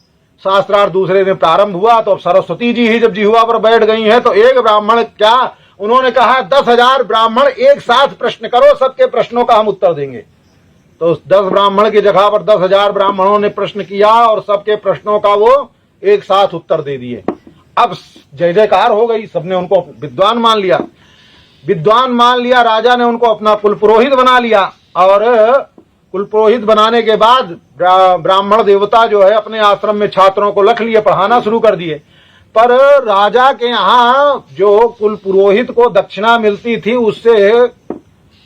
शास्त्रार्थ दूसरे दिन प्रारंभ हुआ तो अब सरस्वती जी ही जब जिह्वा पर बैठ गई हैं तो एक ब्राह्मण क्या, उन्होंने कहा 10,000 ब्राह्मण एक साथ प्रश्न करो, सबके प्रश्नों का हम उत्तर देंगे। तो 10 ब्राह्मण की जगह पर 10,000 ब्राह्मणों ने प्रश्न किया और सबके प्रश्नों का वो एक साथ उत्तर दे दिए। अब जय जयकार हो गई, सबने उनको विद्वान मान लिया। राजा ने उनको अपना कुलपुरोहित बना लिया और कुलपुरोहित बनाने के बाद ब्राह्मण देवता जो है अपने आश्रम में छात्रों को रख लिए, पढ़ाना शुरू कर दिए। पर राजा के यहाँ जो कुलपुरोहित को दक्षिणा मिलती थी उससे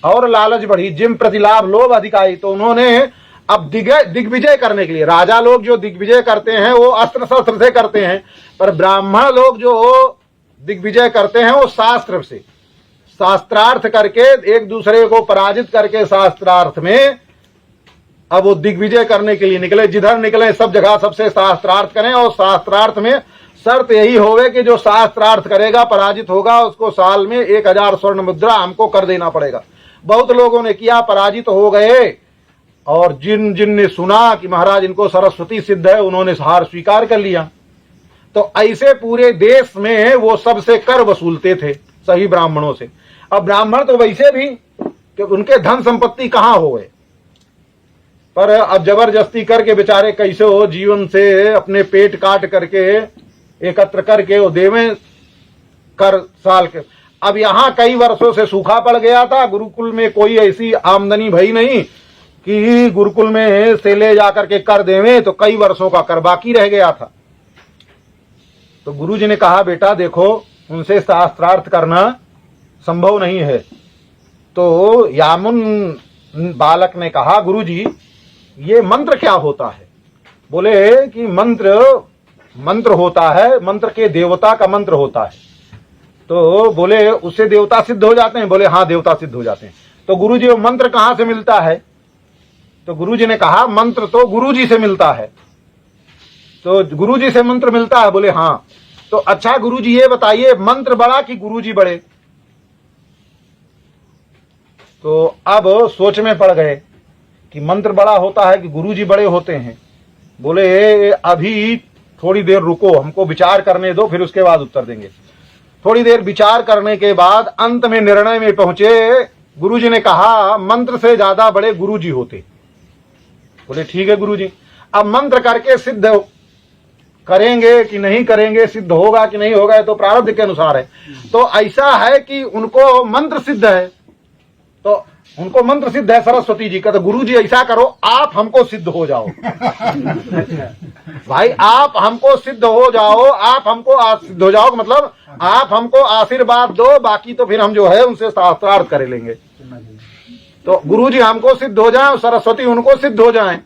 और लालच बढ़ी, जिम प्रतिलाभ लोभ अधिकारी। तो उन्होंने अब दिग्विजय करने के लिए, राजा लोग जो दिग्विजय करते हैं वो अस्त्र शस्त्र से करते हैं, पर ब्राह्मण लोग जो दिग्विजय करते हैं वो शास्त्र से, शास्त्रार्थ करके एक दूसरे को पराजित करके शास्त्रार्थ में अब वो दिग्विजय करने के लिए निकले, जिधर निकले सब जगह सबसे शास्त्रार्थ करें, और शास्त्रार्थ में शर्त यही होवे कि जो शास्त्रार्थ करेगा पराजित होगा, उसको साल में 1000 स्वर्ण मुद्रा हमको कर देना पड़ेगा। बहुत लोगों ने किया, पराजित हो गए, और जिन जिन ने सुना कि महाराज इनको सरस्वती सिद्ध है, उन्होंने हार स्वीकार कर लिया। तो ऐसे पूरे देश में वो सबसे कर वसूलते थे, सही ब्राह्मणों से। अब ब्राह्मण तो वैसे भी कि उनके धन संपत्ति कहां हो गए, पर अब जबरदस्ती करके बेचारे कैसे हो जीवन से अपने पेट काट करके एकत्र करके वो देवें कर साल के। अब यहां कई वर्षों से सूखा पड़ गया था, गुरुकुल में कोई ऐसी आमदनी भई नहीं कि गुरुकुल में से ले जाकर के कर देवें, तो कई वर्षों का कर बाकी रह गया था। तो गुरुजी ने कहा बेटा देखो, उनसे शास्त्रार्थ करना संभव नहीं है। तो यामुन बालक ने कहा गुरुजी ये मंत्र क्या होता है? बोले कि मंत्र होता है, मंत्र के देवता का मंत्र होता है। तो बोले उससे देवता सिद्ध हो जाते हैं? बोले हाँ देवता सिद्ध हो जाते हैं। तो गुरुजी वो मंत्र कहां से मिलता है? तो गुरुजी ने कहा मंत्र तो गुरुजी से मिलता है। तो गुरुजी से मंत्र मिलता है? बोले हाँ। तो अच्छा गुरुजी ये बताइए मंत्र बड़ा कि गुरुजी बड़े? तो अब सोच में पड़ गए कि मंत्र बड़ा होता है कि गुरुजी बड़े होते हैं। बोले अभी थोड़ी देर रुको, हमको विचार करने दो, फिर उसके बाद उत्तर देंगे। थोड़ी देर विचार करने के बाद अंत में निर्णय में पहुंचे। गुरुजी ने कहा मंत्र से ज्यादा बड़े गुरुजी होते। बोले ठीक है गुरुजी। अब मंत्र करके सिद्ध करेंगे कि नहीं करेंगे, सिद्ध होगा कि नहीं होगा, तो प्रारब्ध के अनुसार है। तो ऐसा है कि उनको मंत्र सिद्ध है, तो उनको मंत्र सिद्ध है सरस्वती जी का। तो गुरुजी ऐसा करो आप हमको सिद्ध हो जाओ भाई, आप हमको सिद्ध हो जाओ, आप हमको सिद्ध हो जाओ, मतलब आप हमको आशीर्वाद दो, बाकी तो फिर हम जो है उनसे शास्त्रार्थ कर लेंगे। तो गुरुजी हमको सिद्ध हो जाए, सरस्वती उनको सिद्ध हो जाए,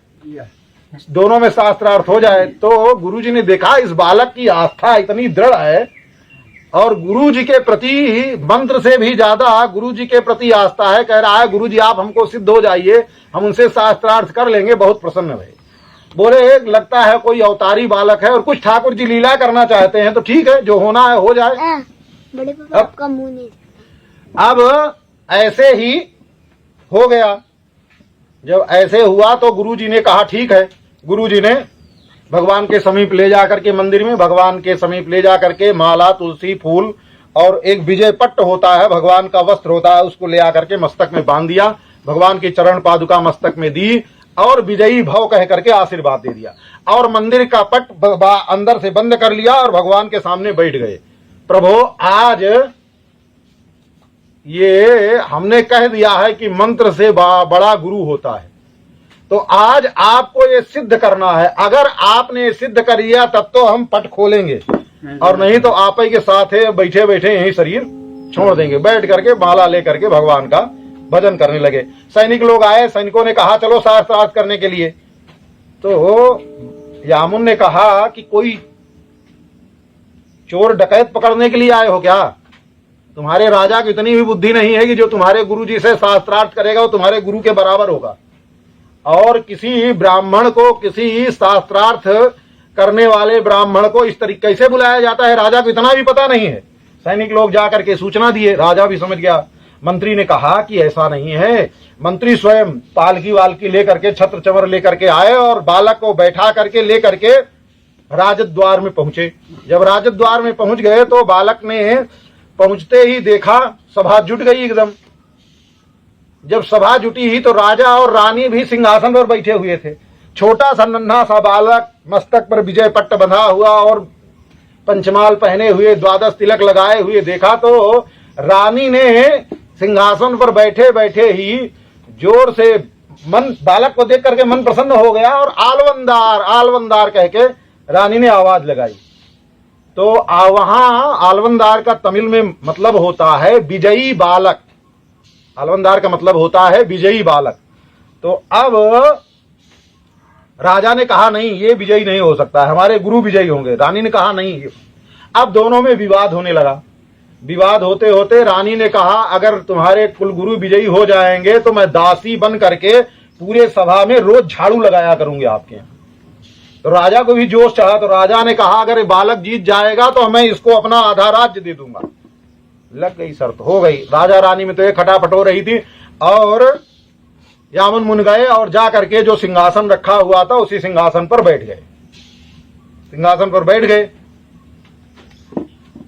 दोनों में शास्त्रार्थ हो जाए। तो गुरुजी ने देखा इस बालक की आस्था इतनी दृढ़ है, और गुरुजी के प्रति मंत्र से भी ज्यादा गुरुजी के प्रति आस्था है। कह रहा है गुरुजी आप हमको सिद्ध हो जाइए, हम उनसे शास्त्रार्थ कर लेंगे। बहुत प्रसन्न हुए। बोले लगता है कोई अवतारी बालक है और कुछ ठाकुर जी लीला करना चाहते हैं, तो ठीक है जो होना है हो जाए। बड़े पापा आपका मुंह नहीं। अब ऐसे ही हो गया। जब ऐसे हुआ तो गुरुजी ने कहा ठीक है। गुरुजी ने भगवान के समीप ले जाकर के मंदिर में, भगवान के समीप ले जाकर के माला, तुलसी, फूल और एक विजय पट्ट होता है, भगवान का वस्त्र होता है, उसको ले आकर के मस्तक में बांध दिया। भगवान की चरण पादुका मस्तक में दी और विजयी भव कह करके आशीर्वाद दे दिया, और मंदिर का पट अंदर से बंद कर लिया और भगवान के सामने बैठ गए। प्रभु आज ये हमने कह दिया है कि मंत्र से बड़ा गुरु होता है, तो आज आपको ये सिद्ध करना है। अगर आपने सिद्ध कर लिया तब तो हम पट खोलेंगे, और नहीं तो आप ही के साथ है बैठे बैठे यही शरीर छोड़ देंगे। बैठ करके माला लेकर के भगवान का भजन करने लगे। सैनिक लोग आए, सैनिकों ने कहा चलो शास्त्रार्थ करने के लिए। तो यामुन ने कहा कि कोई चोर डकैत पकड़ने के लिए आए हो क्या? तुम्हारे राजा की इतनी भी बुद्धि नहीं है कि जो तुम्हारे गुरु जी से शास्त्रार्थ करेगा वो तुम्हारे गुरु के बराबर होगा। और किसी ब्राह्मण को, किसी शास्त्रार्थ करने वाले ब्राह्मण को इस तरीके से बुलाया जाता है? राजा को इतना भी पता नहीं है। सैनिक लोग जाकर के सूचना दिए, राजा भी समझ गया। मंत्री ने कहा कि ऐसा नहीं है। मंत्री स्वयं पालकी वालकी लेकर के, छत्र चमर लेकर के आए और बालक को बैठा करके लेकर के राजद्वार में पहुंचे। जब राजद्वार में पहुंच गए तो बालक ने पहुंचते ही देखा सभा जुट गई एकदम। जब सभा जुटी ही तो राजा और रानी भी सिंहासन पर बैठे हुए थे। छोटा सा नन्हा सा बालक, मस्तक पर विजय पट्ट बंधा हुआ और पंचमाल पहने हुए, द्वादश तिलक लगाए हुए देखा तो रानी ने सिंहासन पर बैठे बैठे ही जोर से मन, बालक को देख करके मन प्रसन्न हो गया और आलवंदार आलवंदार कह के रानी ने आवाज लगाई। तो वहां आलवंदार का तमिल में मतलब होता है विजयी बालक। आलवंदार का मतलब होता है विजयी बालक। तो अब राजा ने कहा नहीं, ये विजयी नहीं हो सकता, हमारे गुरु विजयी होंगे। रानी ने कहा नहीं। अब दोनों में विवाद होने लगा। विवाद होते होते रानी ने कहा अगर तुम्हारे कुलगुरु विजयी हो जाएंगे तो मैं दासी बन करके पूरे सभा में रोज झाड़ू लगाया करूंगी आपके यहाँ। तो राजा को भी जोश चढ़ा, तो राजा ने कहा अगर ये बालक जीत जाएगा तो मैं इसको अपना आधा राज्य दे दूंगा। लग गई शर्त, हो गई। राजा रानी में तो एक खटापट हो रही थी, और यामन मुन गए और जा करके जो सिंहासन रखा हुआ था उसी सिंहासन पर बैठ गए। सिंहासन पर बैठ गए।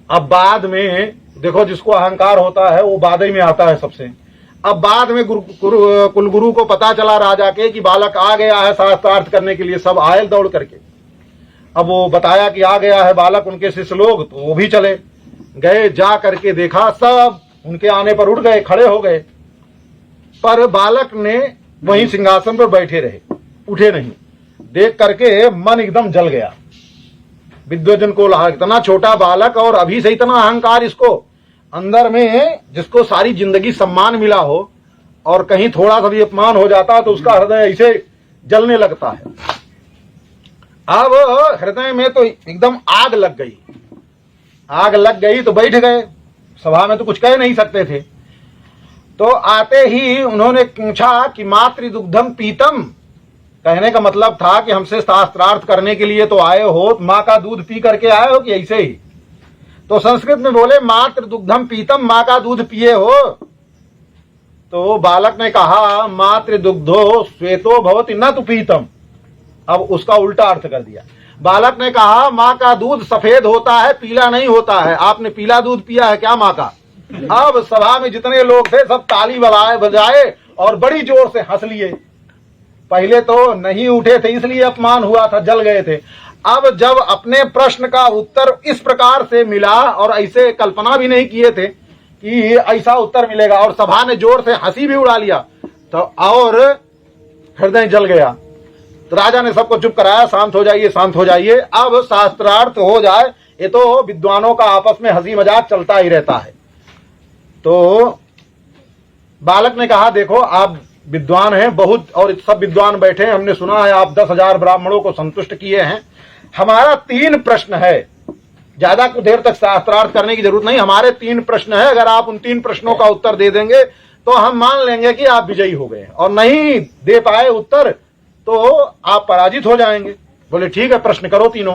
अब बाद में देखो, जिसको अहंकार होता है वो बाद ही में आता है सबसे। अब बाद में कुलगुरु को पता चला राजा के कि बालक आ गया है शास्त्रार्थ करने के लिए। सब आए दौड़ करके। अब वो बताया कि आ गया है बालक, उनके शिष्य लोग, तो वो भी चले गए। जा करके देखा, सब उनके आने पर उठ गए, खड़े हो गए, पर बालक ने वहीं सिंहासन पर बैठे रहे, उठे नहीं। देख करके मन एकदम जल गया विद्वजन को। इतना छोटा बालक और अभी से इतना अहंकार इसको अंदर में, जिसको सारी जिंदगी सम्मान मिला हो और कहीं थोड़ा सा भी अपमान हो जाता तो उसका हृदय ऐसे जलने लगता है। अब हृदय में तो एकदम आग लग गई। आग लग गई तो बैठ गए। सभा में तो कुछ कह नहीं सकते थे। तो आते ही उन्होंने पूछा कि मातृ दुग्धम पीतम, कहने का मतलब था कि हमसे शास्त्रार्थ करने के लिए तो आए हो, माँ का दूध पी करके आए हो कि ऐसे ही? तो संस्कृत में बोले मातृ दुग्धम पीतम, माँ का दूध पिए हो? तो बालक ने कहा मातृ दुग्धो श्वेतो भवति न तु पीतम। अब उसका उल्टा अर्थ कर दिया। बालक ने कहा माँ का दूध सफेद होता है, पीला नहीं होता है। आपने पीला दूध पिया है क्या माँ का? अब सभा में जितने लोग थे सब ताली बजाए और बड़ी जोर से हंस लिए। पहले तो नहीं उठे थे इसलिए अपमान हुआ था, जल गए थे। अब जब अपने प्रश्न का उत्तर इस प्रकार से मिला, और ऐसे कल्पना भी नहीं किए थे कि ऐसा उत्तर मिलेगा, और सभा ने जोर से हंसी भी उड़ा लिया, तो और हृदय जल गया। तो राजा ने सबको चुप कराया, शांत हो जाइए, शांत हो जाइए, अब शास्त्रार्थ हो जाए। ये तो विद्वानों का आपस में हंसी मजाक चलता ही रहता है। तो बालक ने कहा देखो आप विद्वान हैं बहुत, और सब विद्वान बैठे हैं, हमने सुना है आप 10,000 ब्राह्मणों को संतुष्ट किए हैं। हमारा 3 प्रश्न है, ज्यादा देर तक शास्त्रार्थ करने की जरूरत नहीं। हमारे 3 प्रश्न है, अगर आप उन 3 प्रश्नों का उत्तर दे देंगे तो हम मान लेंगे कि आप विजयी हो गए, और नहीं दे पाए उत्तर तो आप पराजित हो जाएंगे। बोले ठीक है, प्रश्न करो तीनों।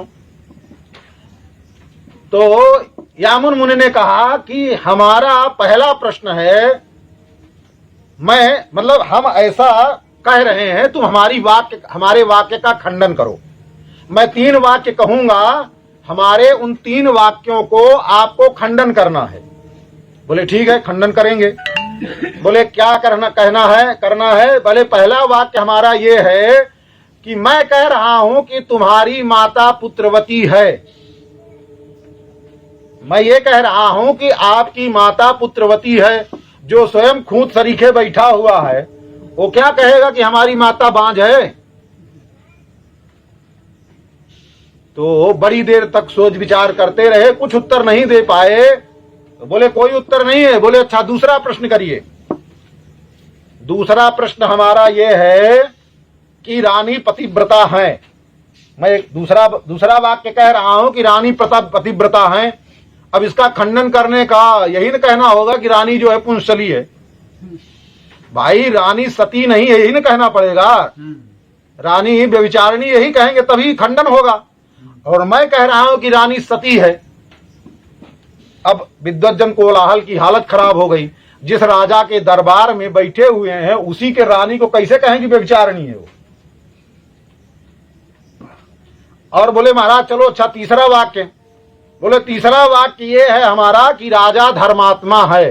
तो यामुन मुनि ने कहा कि हमारा पहला प्रश्न है, हम ऐसा कह रहे हैं, तुम हमारे वाक्य का खंडन करो। मैं 3 वाक्य कहूंगा, हमारे उन 3 वाक्यों को आपको खंडन करना है। बोले ठीक है, खंडन करेंगे। बोले क्या कहना है? बोले पहला वाक्य हमारा ये है कि मैं कह रहा हूं कि तुम्हारी माता पुत्रवती है। मैं ये कह रहा हूं कि आपकी माता पुत्रवती है। जो स्वयं खूंट सरीखे बैठा हुआ है वो क्या कहेगा कि हमारी माता बांझ है? तो बड़ी देर तक सोच विचार करते रहे, कुछ उत्तर नहीं दे पाए। तो बोले कोई उत्तर नहीं है। बोले अच्छा दूसरा प्रश्न करिए। दूसरा प्रश्न हमारा ये है कि रानी पतिव्रता है। मैं एक दूसरा वाक्य कह रहा हूं कि रानी पतिव्रता है। अब इसका खंडन करने का यही न कहना होगा कि रानी जो है पुंसली है। भाई रानी सती नहीं है, यही न कहना पड़ेगा। रानी व्यभिचारिणी यही कहेंगे तभी खंडन होगा। और मैं कह रहा हूं कि रानी सती है। अब विद्वज्जन कोलाहल की हालत खराब हो गई। जिस राजा के दरबार में बैठे हुए हैं उसी के रानी को कैसे कहें कि व्यभिचारिणी है वो? और बोले महाराज चलो अच्छा तीसरा वाक्य। बोले तीसरा वाक्य ये है हमारा कि राजा धर्मात्मा है।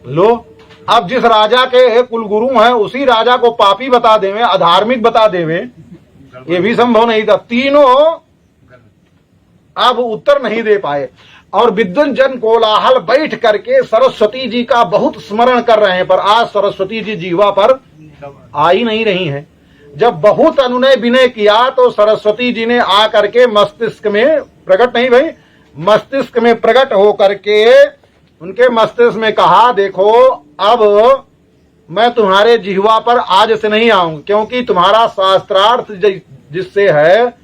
लो, अब जिस राजा के कुलगुरु हैं उसी राजा को पापी बता देवे, अधार्मिक बता देवे, ये भी संभव नहीं था। तीनों अब उत्तर नहीं दे पाए। और विद्वज्जन कोलाहल बैठ करके सरस्वती जी का बहुत स्मरण कर रहे हैं, पर आज सरस्वती जी जीवा पर आ ही नहीं रही हैं। जब बहुत अनुनय विनय किया तो सरस्वती जी ने आ करके मस्तिष्क में प्रकट नहीं भाई, मस्तिष्क में प्रकट हो करके उनके मस्तिष्क में कहा देखो अब मैं तुम्हारे जिह्वा पर आज से नहीं आऊंगा, क्योंकि तुम्हारा शास्त्रार्थ जिससे है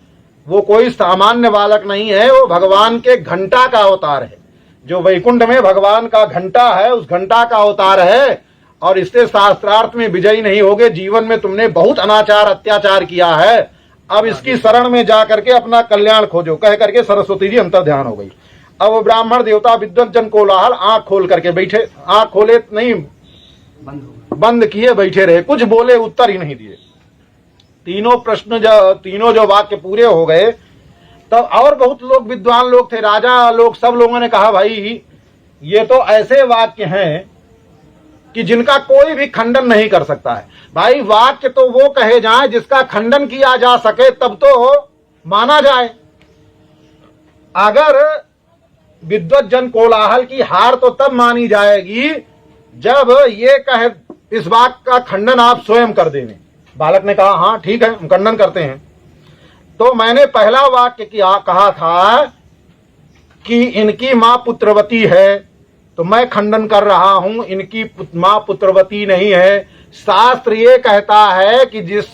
वो कोई सामान्य बालक नहीं है, वो भगवान के घंटा का अवतार है। जो वैकुंठ में भगवान का घंटा है उस घंटा का अवतार है। और इससे शास्त्रार्थ में विजयी नहीं होगे। जीवन में तुमने बहुत अनाचार अत्याचार किया है, अब इसकी शरण में जा करके अपना कल्याण खोजो। कह करके सरस्वती जी अंतर ध्यान हो गई। अब वो ब्राह्मण देवता विद्वत जन कोलाहल आंख खोल करके बैठे, आंख खोले नहीं बंद किए बैठे रहे, कुछ बोले, उत्तर ही नहीं दिए। तीनों जो वाक्य पूरे हो गए तब और बहुत लोग विद्वान लोग थे, राजा लोग, सब लोगों ने कहा भाई ये तो ऐसे वाक्य हैं कि जिनका कोई भी खंडन नहीं कर सकता है। भाई वाक्य तो वो कहे जाए जिसका खंडन किया जा सके तब तो माना जाए। अगर विद्वत जन कोलाहल की हार तो तब मानी जाएगी जब ये कहे इस बात का खंडन आप स्वयं कर देंगे। बालक ने कहा हाँ ठीक है, हम खंडन करते हैं। तो मैंने पहला वाक्य कहा था कि इनकी मां पुत्रवती है, तो मैं खंडन कर रहा हूं, इनकी मां पुत्रवती नहीं है। शास्त्र ये कहता है कि जिस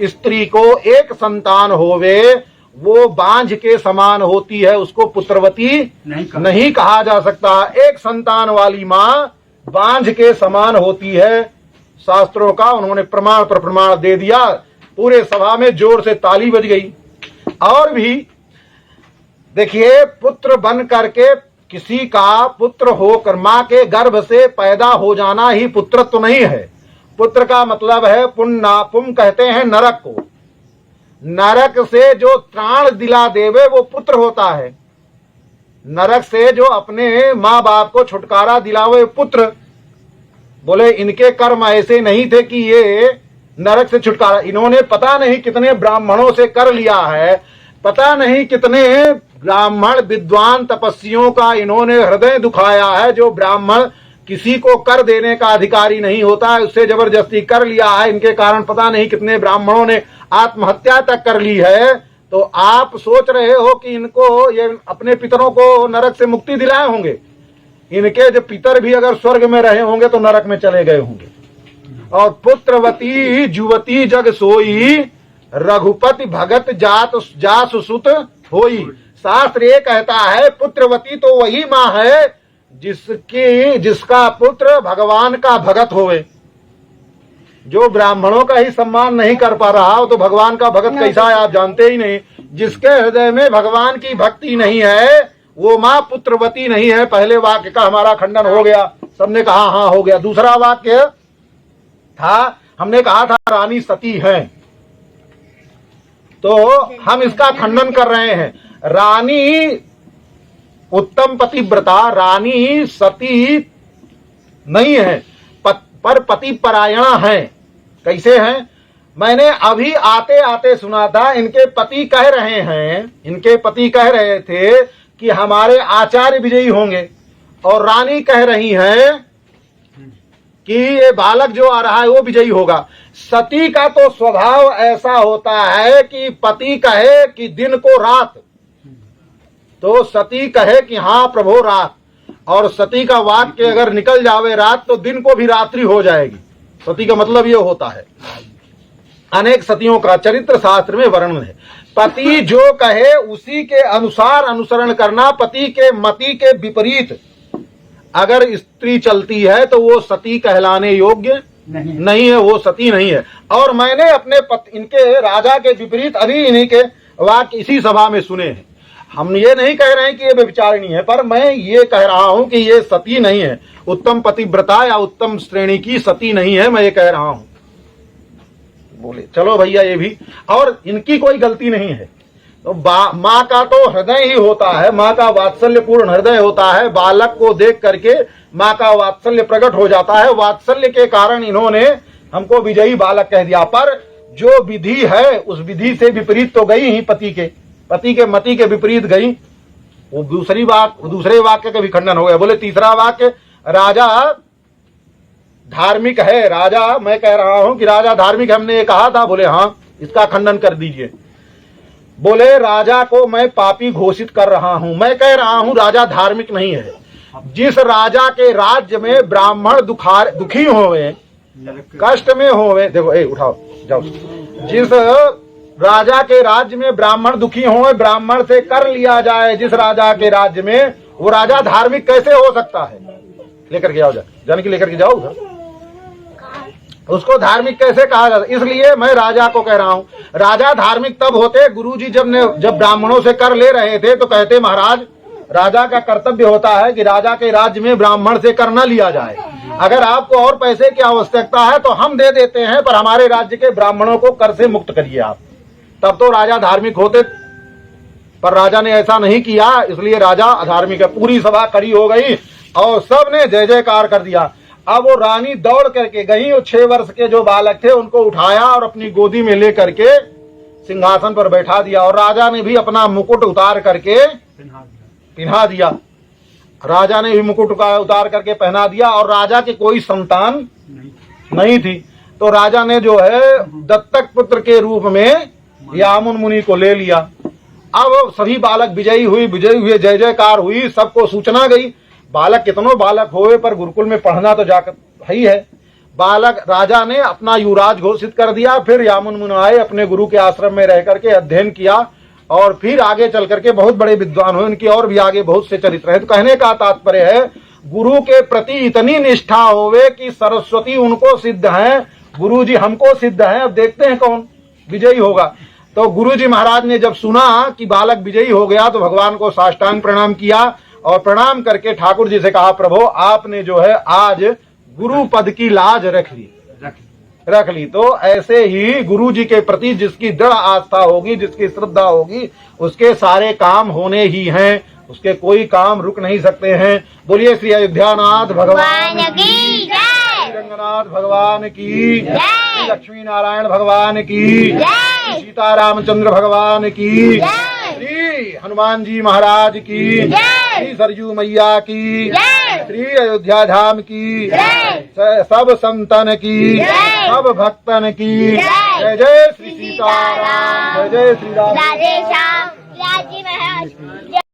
स्त्री को एक संतान होवे वो बांझ के समान होती है, उसको पुत्रवती नहीं कहा जा सकता। एक संतान वाली मां बांझ के समान होती है। शास्त्रों का उन्होंने प्रमाण पर प्रमाण दे दिया। पूरे सभा में जोर से ताली बज गई। और भी देखिए, पुत्र बन करके किसी का पुत्र होकर मां के गर्भ से पैदा हो जाना ही पुत्र तो नहीं है। पुत्र का मतलब है पुम कहते हैं नरक को। नरक से जो त्राण दिला देवे वो पुत्र होता है। नरक से जो अपने माँ बाप को छुटकारा दिलावे पुत्र। बोले इनके कर्म ऐसे नहीं थे कि ये नरक से छुटकारा, इन्होंने पता नहीं कितने ब्राह्मणों से कर लिया है, पता नहीं कितने ब्राह्मण विद्वान तपस्वियों का इन्होंने हृदय दुखाया है। जो ब्राह्मण किसी को कर देने का अधिकारी नहीं होता है उससे जबरदस्ती कर लिया है। इनके कारण पता नहीं कितने ब्राह्मणों ने आत्महत्या तक कर ली है। तो आप सोच रहे हो कि इनको ये अपने पितरों को नरक से मुक्ति दिलाए होंगे? इनके जो पितर भी अगर स्वर्ग में रहे होंगे तो नरक में चले गए होंगे। और पुत्रवती जुवती जग सोई, रघुपति भगत जासु सुत होई। शास्त्र ये कहता है पुत्रवती तो वही माँ है जिसका पुत्र भगवान का भगत होवे। जो ब्राह्मणों का ही सम्मान नहीं कर पा रहा हो तो भगवान का भगत कैसा है आप जानते ही नहीं। जिसके हृदय में भगवान की भक्ति नहीं है वो माँ पुत्रवती नहीं है। पहले वाक्य का हमारा खंडन हो गया, सबने कहा हाँ हो गया। दूसरा वाक्य था, हमने कहा था रानी सती है, तो हम इसका खंडन कर रहे हैं। रानी उत्तम पतिव्रता, रानी सती नहीं है पर पति परायणा है। कैसे हैं? मैंने अभी आते आते सुना था इनके पति कह रहे थे कि हमारे आचार्य विजयी होंगे, और रानी कह रही है कि ये बालक जो आ रहा है वो विजयी होगा। सती का तो स्वभाव ऐसा होता है कि पति कहे कि दिन को रात तो सती कहे कि हाँ प्रभु रात, और सती का वाक्य अगर निकल जावे रात तो दिन को भी रात्रि हो जाएगी। सती का मतलब ये होता है। अनेक सतियों का चरित्र शास्त्र में वर्णन है। पति जो कहे उसी के अनुसार अनुसरण करना। पति के मति के विपरीत अगर स्त्री चलती है तो वो सती कहलाने योग्य नहीं है, वो सती नहीं है। और मैंने अपने इनके राजा के विपरीत अभी इन्हीं के वाक्य इसी सभा में सुने हैं। हम ये नहीं कह रहे हैं कि ये व्यभिचारिणी है, पर मैं ये कह रहा हूं कि ये सती नहीं है, उत्तम पतिव्रता या उत्तम श्रेणी की सती नहीं है, मैं ये कह रहा हूं। बोले चलो भैया ये भी, और इनकी कोई गलती नहीं है। तो माँ का तो हृदय ही होता है, माँ का वात्सल्य पूर्ण हृदय होता है। बालक को देख करके माँ का वात्सल्य प्रकट हो जाता है। वात्सल्य के कारण इन्होंने हमको विजयी बालक कह दिया। पर जो विधि है उस विधि से विपरीत तो गई ही, पति के मति के विपरीत गई। वो दूसरे वाक्य का भी खंडन हो गया। बोले तीसरा वाक्य, राजा धार्मिक है। राजा, मैं कह रहा हूं कि राजा धार्मिक है, हमने ये कहा था। बोले हाँ, इसका खंडन कर दीजिए। बोले राजा को मैं पापी घोषित कर रहा हूं। मैं कह रहा हूं राजा धार्मिक नहीं है। जिस राजा के राज्य में ब्राह्मण दुखी होवे, कष्ट में होवे, देखो उठाओ जाओ, जिस राजा के राज्य में ब्राह्मण दुखी होवे, ब्राह्मण से कर लिया जाए जिस राजा के राज्य में, वो राजा धार्मिक कैसे हो सकता है? लेकर के आओ, जानकी लेकर के जाओ। उसको धार्मिक कैसे कहा जाता? इसलिए मैं राजा को कह रहा हूँ, राजा धार्मिक तब होते, गुरुजी जब ब्राह्मणों से कर ले रहे थे तो कहते महाराज राजा का कर्तव्य होता है कि राजा के राज्य में ब्राह्मण से कर न लिया जाए। अगर आपको और पैसे की आवश्यकता है तो हम दे देते हैं, पर हमारे राज्य के ब्राह्मणों को कर से मुक्त करिए आप। तब तो राजा धार्मिक होते, पर राजा ने ऐसा नहीं किया, इसलिए राजा अधार्मिक है। पूरी सभा खड़ी हो गई और सबने जय जयकार कर दिया। अब वो रानी दौड़ करके गई, वो 6 वर्ष के जो बालक थे उनको उठाया और अपनी गोदी में ले करके सिंहासन पर बैठा दिया, और राजा ने भी अपना मुकुट उतार करके पहना दिया। राजा ने भी मुकुट उतार करके पहना दिया, और राजा के कोई संतान नहीं थी, तो राजा ने जो है दत्तक पुत्र के रूप में यामुन मुनि को ले लिया। अब सभी बालक विजयी हुए, जय जयकार हुई, सबको सूचना गई। बालक कितनों बालक होए, पर गुरुकुल में पढ़ना तो जाकर ही है। बालक राजा ने अपना युवराज घोषित कर दिया। फिर यामुन मुनि आए, अपने गुरु के आश्रम में रह करके अध्ययन किया, और फिर आगे चल करके बहुत बड़े विद्वान हुए। उनकी और भी आगे बहुत से चरित्र हैं। तो कहने का तात्पर्य है, गुरु के प्रति इतनी निष्ठा होवे कि सरस्वती उनको सिद्ध है, गुरु जी हमको सिद्ध है। अब देखते हैं कौन विजयी होगा। तो गुरु जी महाराज ने जब सुना कि बालक विजयी हो गया तो भगवान को साष्टांग प्रणाम किया, और प्रणाम करके ठाकुर जी से कहा, प्रभु आपने जो है आज गुरु पद की लाज रख ली। तो ऐसे ही गुरु जी के प्रति जिसकी दृढ़ आस्था होगी, जिसकी श्रद्धा होगी, उसके सारे काम होने ही हैं, उसके कोई काम रुक नहीं सकते हैं। बोलिए श्री अयोध्यानाथ भगवान की जय, श्री रंगनाथ भगवान की जय, श्री लक्ष्मी नारायण भगवान की जय, सीता रामचंद्र भगवान की जय, श्री हनुमान जी महाराज की जय, श्री सरयू मैया की जय, श्री अयोध्या धाम की जय, सब संतन की जय, सब भक्तन की जय। जय श्री सीताराम, जय श्री राम।